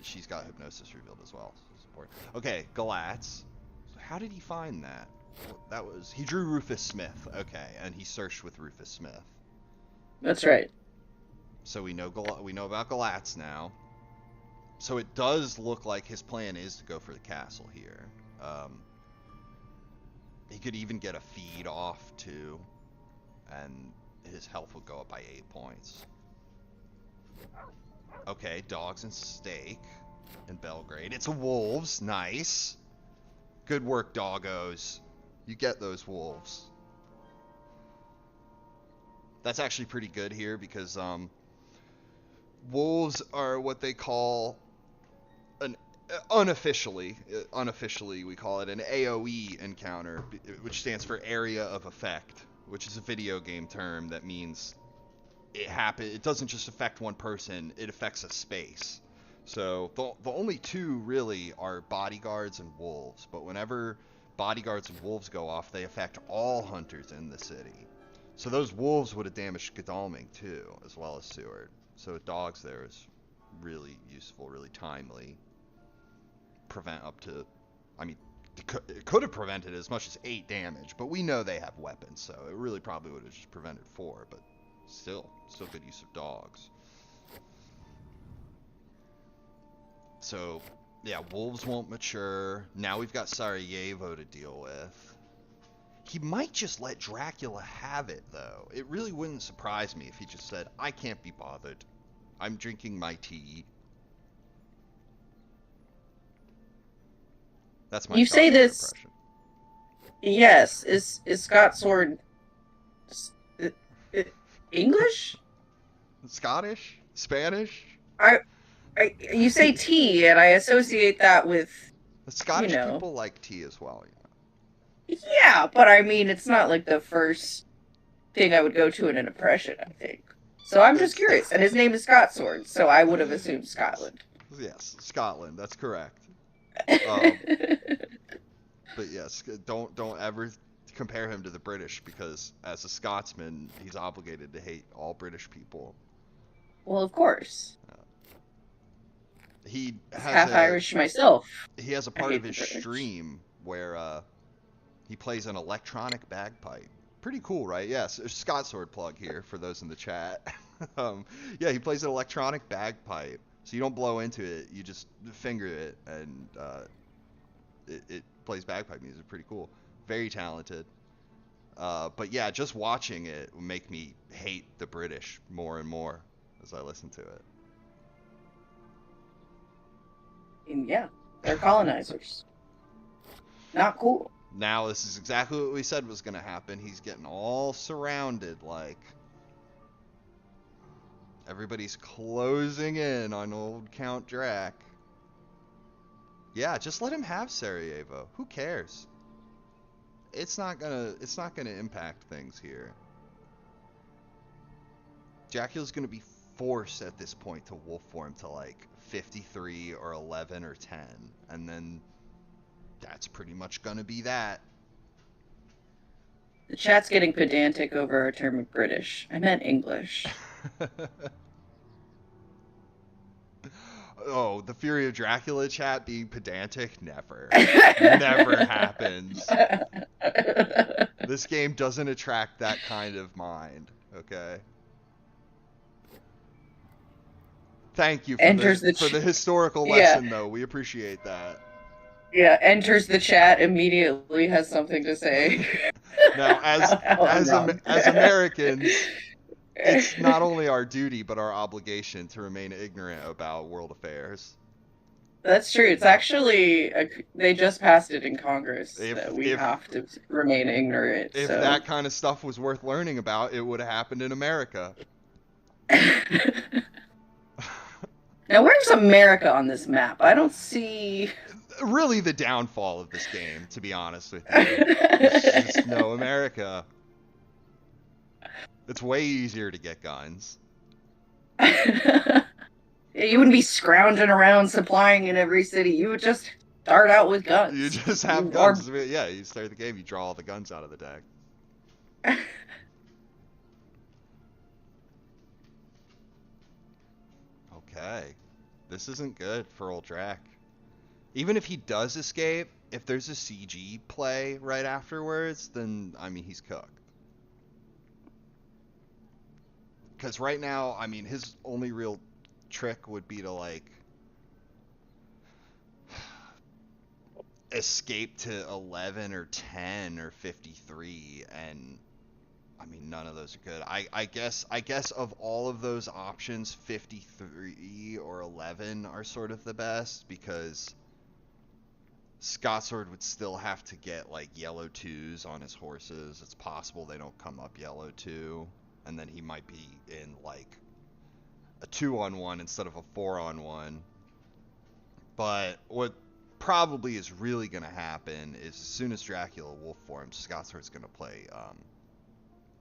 She's got Hypnosis revealed as well. Okay, Galatz. So how did he find that? That was... He drew Rufus Smith. Okay, and he searched with Rufus Smith. That's right. So we know about Galatz now. So it does look like his plan is to go for the castle here. He could even get a feed off too, and his health would go up by 8 points. Okay, dogs and steak in Belgrade. It's a wolves. Nice. Good work, doggos. You get those wolves. That's actually pretty good here because wolves are what they call an unofficially we call it an AoE encounter, which stands for area of effect, which is a video game term that means it doesn't just affect one person, it affects a space. So the only two really are bodyguards and wolves, but whenever bodyguards and wolves go off, they affect all hunters in the city. So those wolves would have damaged Godalming too, as well as Seward. So dogs there is really useful, really timely. Prevent up to, I mean, it could have prevented as much as 8 damage, but we know they have weapons, so it really probably would have just prevented 4, but still good use of dogs. So, yeah, wolves won't mature. Now we've got Sarajevo to deal with. He might just let Dracula have it, though. It really wouldn't surprise me if he just said, I can't be bothered. I'm drinking my tea. That's my You say this. impression. Yes. Is Scotsword English? Scottish? Spanish? You say tea, and I associate that with, The Scottish people like tea as well, Yeah, but I mean, it's not like the first thing I would go to in an impression, I think. So I'm just curious. And his name is Scotsword, so I would have assumed Scotland. Yes, Scotland, that's correct. But yes, don't ever compare him to the British, because as a Scotsman, he's obligated to hate all British people. Well, of course. He has half Irish myself. He has a part of his stream where he plays an electronic bagpipe. Pretty cool, right? Yes, Scotsword plug here for those in the chat. Yeah, he plays an electronic bagpipe. So you don't blow into it, you just finger it, and it plays bagpipe music. Pretty cool. Very talented. But yeah, just watching it will make me hate the British more and more as I listen to it. And yeah, they're colonizers. Not cool. Now this is exactly what we said was going to happen. He's getting all surrounded, like everybody's closing in on old Count Drac. Yeah, just let him have Sarajevo. Who cares? It's not gonna impact things here. Dracula's gonna be forced at this point to wolf form to like 53 or 11 or 10, and then that's pretty much gonna be that. The chat's getting pedantic over our term of British. I meant English. Oh, the Fury of Dracula chat being pedantic? Never. Never happens. This game doesn't attract that kind of mind, okay? Thank you for the historical lesson, though. We appreciate that. Yeah, enters the chat, immediately has something to say. Now, as Americans, it's not only our duty but our obligation to remain ignorant about world affairs. That's true. It's actually they just passed it in Congress that we have to remain ignorant. If that kind of stuff was worth learning about, it would have happened in America. Now, where's America on this map? I don't see. Really, the downfall of this game, to be honest with you. It's just no America. It's way easier to get guns. You wouldn't be scrounging around supplying in every city. You would just start out with guns. You just have guns. Yeah, you start the game, you draw all the guns out of the deck. Okay. This isn't good for old Drac. Even if he does escape, if there's a CG play right afterwards, then, I mean, he's cooked. Because right now, I mean, his only real trick would be to, like, escape to 11 or 10 or 53, and I mean, none of those are good. I guess of all of those options, 53 or 11 are sort of the best, because Scotsword would still have to get like yellow 2s on his horses. It's possible they don't come up yellow 2, and then he might be in like a 2-on-1 instead of a 4-on-1. But what probably is really going to happen is as soon as Dracula wolf forms, Scotsword's going to play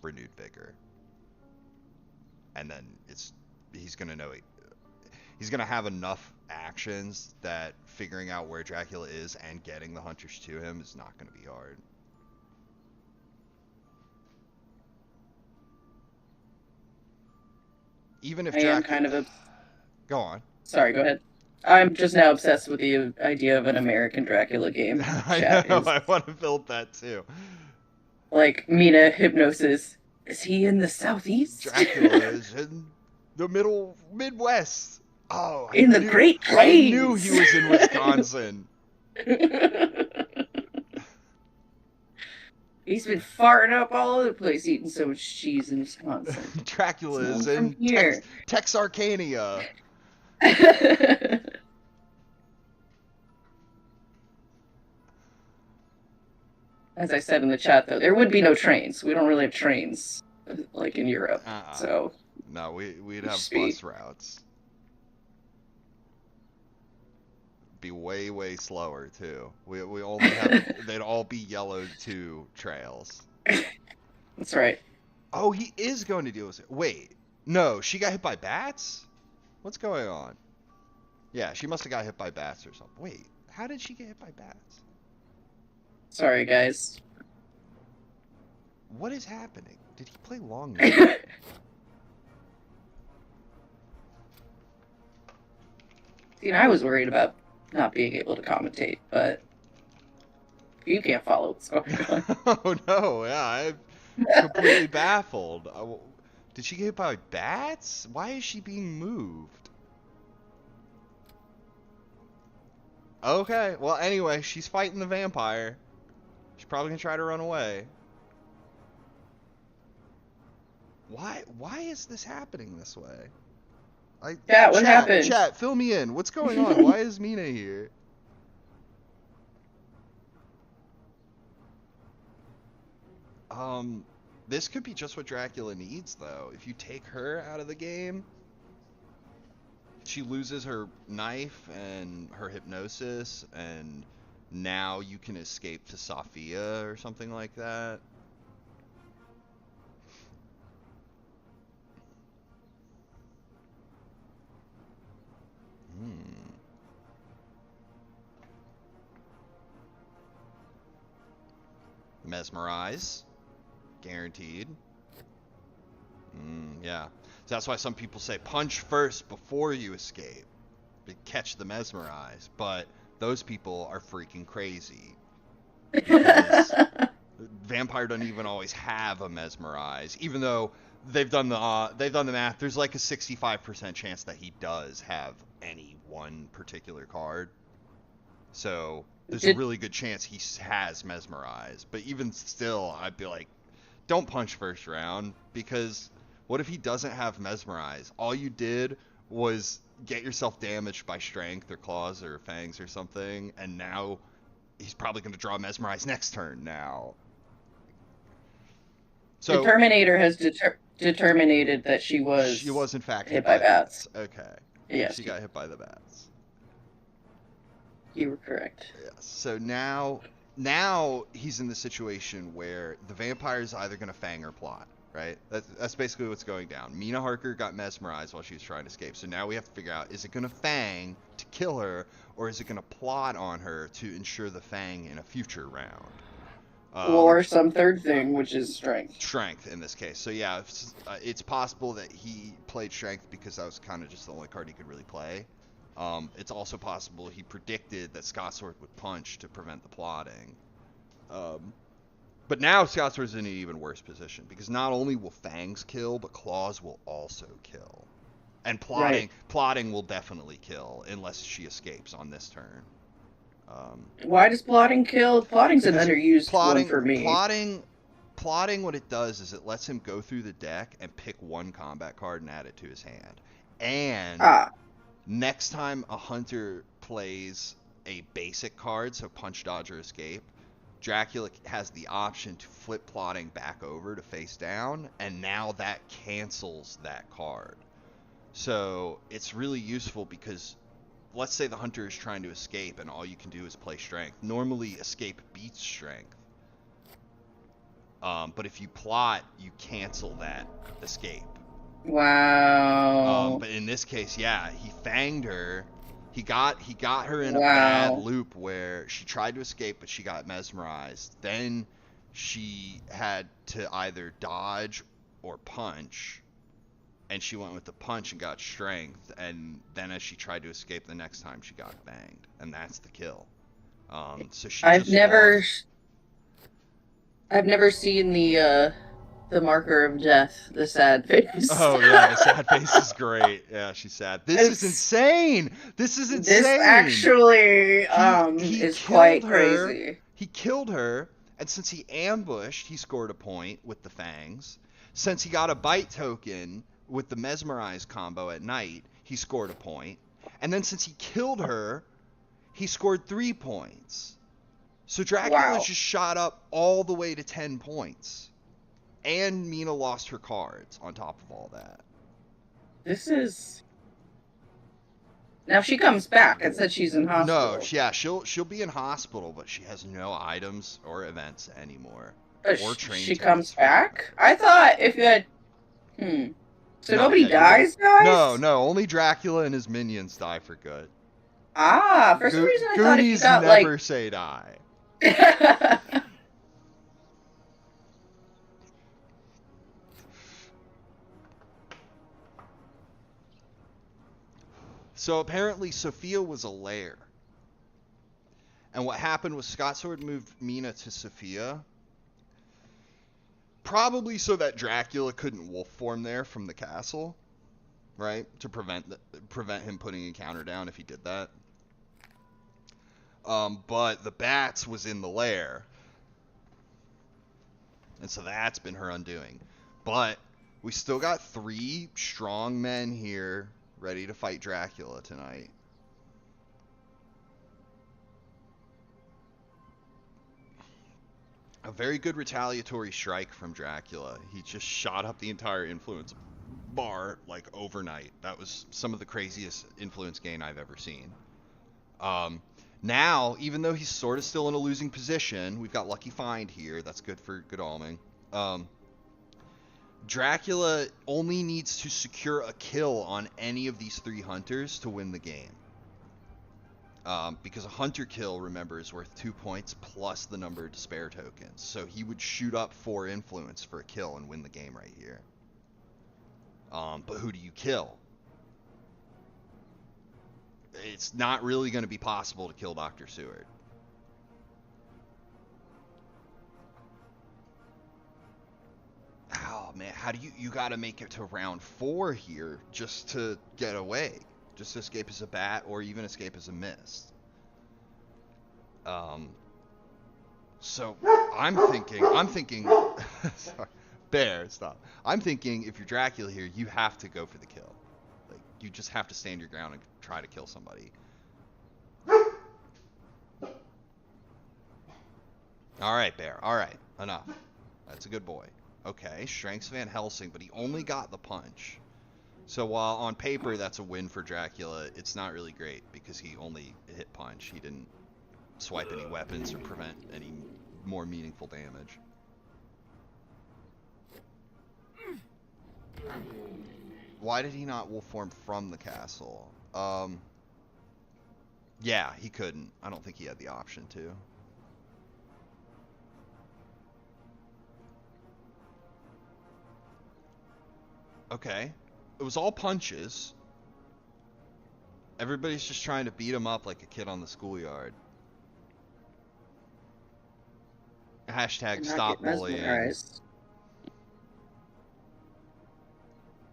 Renewed Vigor. And then he's going to know he's going to have enough actions that figuring out where Dracula is and getting the hunters to him is not going to be hard. Even if I am kind of go on. Sorry, go ahead. I'm just now obsessed with the idea of an American Dracula game. I know, I want to build that too. Like Mina Hypnosis. Is he in the southeast? Dracula is in the Midwest. Oh, in the Great Plains. I knew he was in Wisconsin. He's been farting up all over the place eating so much cheese in Wisconsin. Dracula is in Texarkana. As I said in the chat, though, there would be no trains. We don't really have trains like in Europe. So no, we'd have bus routes. Be way slower too. We only have they'd all be yellow 2 trails. That's right. Oh, he is going to deal with it. Wait, no, she got hit by bats? What's going on? Yeah, she must have got hit by bats or something. Wait, how did she get hit by bats? Sorry, guys. What is happening? Did he play long? See, I was worried about not being able to commentate, but you can't follow what's going on. Oh no, yeah, I'm completely baffled. Did she get hit by bats? Why is she being moved? Okay, well anyway, she's fighting the vampire. She's probably gonna try to run away. Why is this happening this way? Chat, what happened? Chat, fill me in. What's going on? Why is Mina here? This could be just what Dracula needs, though. If you take her out of the game, she loses her knife and her hypnosis, and now you can escape to Sophia or something like that. Mesmerize. Guaranteed. Yeah. So that's why some people say punch first before you escape. To catch the mesmerize. But those people are freaking crazy. Because vampire doesn't even always have a mesmerize. Even though they've done the math, there's like a 65% chance that he does have any one particular card. So there's a really good chance he has mesmerize. But even still, I'd be like, don't punch first round, because what if he doesn't have mesmerize? All you did was get yourself damaged by strength or claws or fangs or something, and now he's probably going to draw mesmerize next turn now. So the Terminator has determined that she was in fact hit by bats. Okay. Yes. She got hit by the bats. You were correct. Yes. So now he's in the situation where the vampire is either going to fang or plot, right? That's basically what's going down. Mina Harker got mesmerized while she was trying to escape. So now we have to figure out, is it going to fang to kill her, or is it going to plot on her to ensure the fang in a future round? Or some third thing, which is strength. Strength in this case. So yeah, it's possible that he played strength because that was kind of just the only card he could really play. It's also possible he predicted that Scotsword would punch to prevent the plotting. But now Scotsword's in an even worse position, because not only will fangs kill, but claws will also kill. And plotting will definitely kill, unless she escapes on this turn. Why does plotting kill? Plotting's an underused one for me. Plotting, what it does is it lets him go through the deck and pick one combat card and add it to his hand. And next time a hunter plays a basic card, so punch, dodge, or escape, Dracula has the option to flip plotting back over to face down, and now that cancels that card. So it's really useful because let's say the hunter is trying to escape and all you can do is play strength. Normally, escape beats strength. But if you plot, you cancel that escape. Wow. But in this case, yeah, he fanged her. He got her in a bad Wow. loop where she tried to escape, but she got mesmerized. Then she had to either dodge or punch, and she went with the punch and got strength. And then as she tried to escape the next time, she got banged, and that's the kill. So she I've just never lost. I've never seen the marker of death, the sad face. Oh yeah, the sad face is great. Yeah, she's sad. This is It's insane. This is this insane. actually He is killed quite her. crazy. He killed her, and since he ambushed, he scored a point with the fangs. Since he got a bite token with the mesmerize combo at night, he scored a point. And then since he killed her, he scored 3 points. So Dracula Wow. just shot up all the way to 10 points. And Mina lost her cards on top of all that. This is now she comes back and said she's in No, hospital. yeah, she'll be in hospital, but she has no items or events anymore, But or train she comes tickets for that back? matter. I thought if you had So No, nobody yeah, you're good. No, dies? no, only Dracula and his minions die for good. Ah, for some reason I thought if you Goonies got like never say die. So apparently Sophia was a lair. And what happened was Scotsword moved Mina to Sophia, probably so that Dracula couldn't wolf form there from the castle, right? To prevent him putting a counter down if he did that. But the bats was in the lair, and so that's been her undoing. But we still got 3 strong men here ready to fight Dracula tonight. A very good retaliatory strike from Dracula. He just shot up the entire influence bar like overnight. That was some of the craziest influence gain I've ever seen. Now, even though he's sort of still in a losing position, we've got Lucky Find here. That's good for Godalming. Dracula only needs to secure a kill on any of these 3 hunters to win the game. Because a hunter kill, remember, is worth 2 points plus the number of despair tokens. So he would shoot up 4 influence for a kill and win the game right here. But who do you kill? It's not really going to be possible to kill Dr. Seward. Oh man, how do you got to make it to round 4 here just to get away, just to escape as a bat or even escape as a mist. So I'm thinking, sorry, Bear, stop. I'm thinking if you're Dracula here, you have to go for the kill. Like you just have to stand your ground and try to kill somebody. All right, Bear. All right, enough. That's a good boy. Okay, Strength's Van Helsing, but he only got the punch. So while on paper that's a win for Dracula, it's not really great because he only hit punch. He didn't swipe any weapons or prevent any more meaningful damage. Why did he not wolf form from the castle? Yeah, he couldn't. I don't think he had the option to. Okay. It was all punches. Everybody's just trying to beat him up like a kid on the schoolyard. Hashtag and not stop get bullying. mesmerized.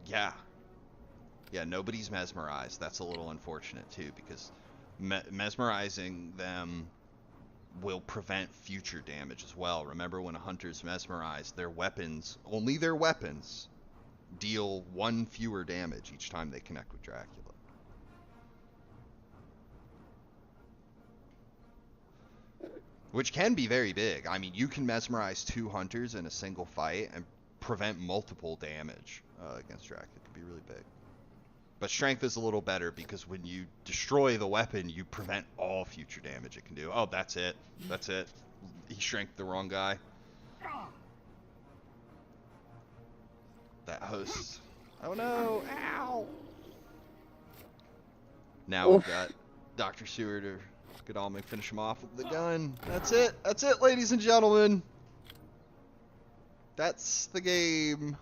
Yeah. Yeah, nobody's mesmerized. That's a little unfortunate too, because mesmerizing them will prevent future damage as well. Remember, when a hunter's mesmerized, their weapons, only their weapons, deal 1 fewer damage each time they connect with Dracula. Which can be very big. I mean, you can mesmerize 2 hunters in a single fight and prevent multiple damage against Dracula. It could be really big. But strength is a little better because when you destroy the weapon, you prevent all future damage it can do. Oh, that's it. That's it. He shranked the wrong guy. That host. Oh no! Ow! Now we've Oof. got Dr. Seward or Godalming finish him off with the gun. That's it. That's it, ladies and gentlemen. That's the game.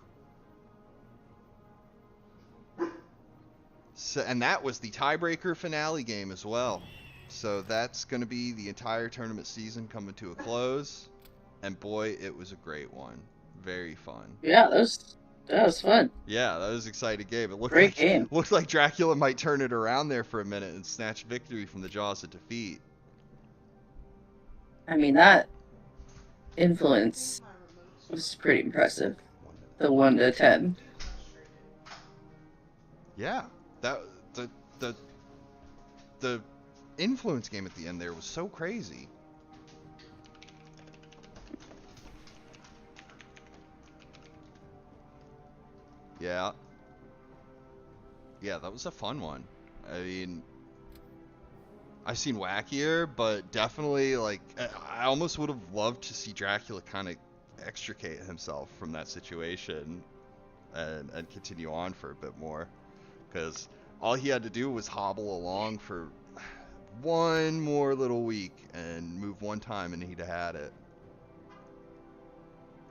So, and that was the tiebreaker finale game as well. So that's going to be the entire tournament season coming to a close. And boy, it was a great one. Very fun. Yeah, that was fun. Yeah, that was an exciting game. It Great game. looked like Dracula might turn it around there for a minute and snatch victory from the jaws of defeat. I mean, that influence was pretty impressive. The 1 to 10. Yeah, that the the influence game at the end there was so crazy. Yeah. Yeah, that was a fun one. I mean, I've seen wackier, but definitely, like, I almost would have loved to see Dracula kind of extricate himself from that situation and continue on for a bit more. Because all he had to do was hobble along for one more little week and move one time and he'd have had it.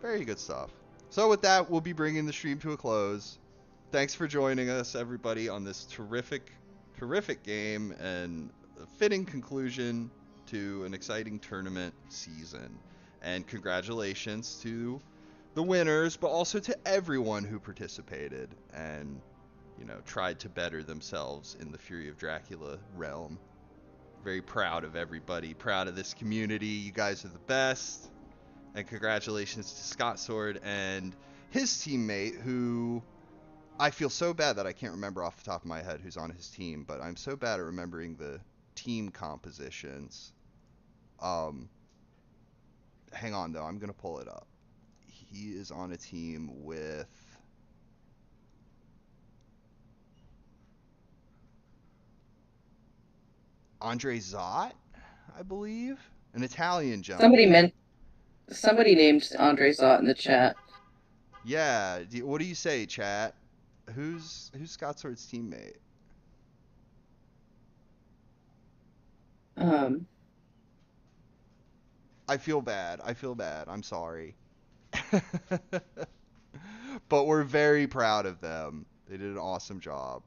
Very good stuff. So with that, we'll be bringing the stream to a close. Thanks for joining us, everybody, on this terrific game and a fitting conclusion to an exciting tournament season. And congratulations to the winners, but also to everyone who participated and, you know, tried to better themselves in the Fury of Dracula realm. Very proud of everybody, proud of this community. You guys are the best. And congratulations to Scotsword and his teammate, who I feel so bad that I can't remember off the top of my head who's on his team, but I'm so bad at remembering the team compositions. Hang on though, I'm gonna pull it up. He is on a team with Andre Zott, I believe, an Italian gentleman. Somebody named Andre Zott in the chat. Yeah, what do you say, chat? Who's Scotsword's teammate? I feel bad. I'm sorry. But we're very proud of them. They did an awesome job.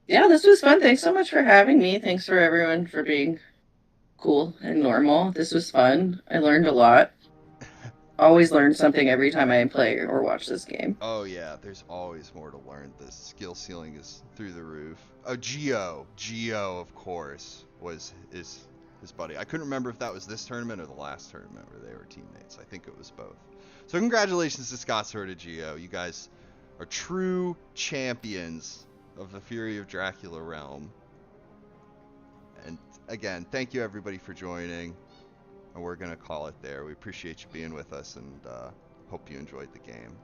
Yeah, this was fun. Thanks so much for having me. Thanks for everyone for being cool and normal. This was fun. I learned a lot. Always learn something every time I play or watch this game. Oh yeah, there's always more to learn. The skill ceiling is through the roof. Oh, Geo, of course, is his buddy. I couldn't remember if that was this tournament or the last tournament where they were teammates. I think it was both. So congratulations to Scotsword and Geo. You guys are true champions of the Fury of Dracula realm. And again, thank you everybody for joining. And we're gonna call it there. We appreciate you being with us and hope you enjoyed the game.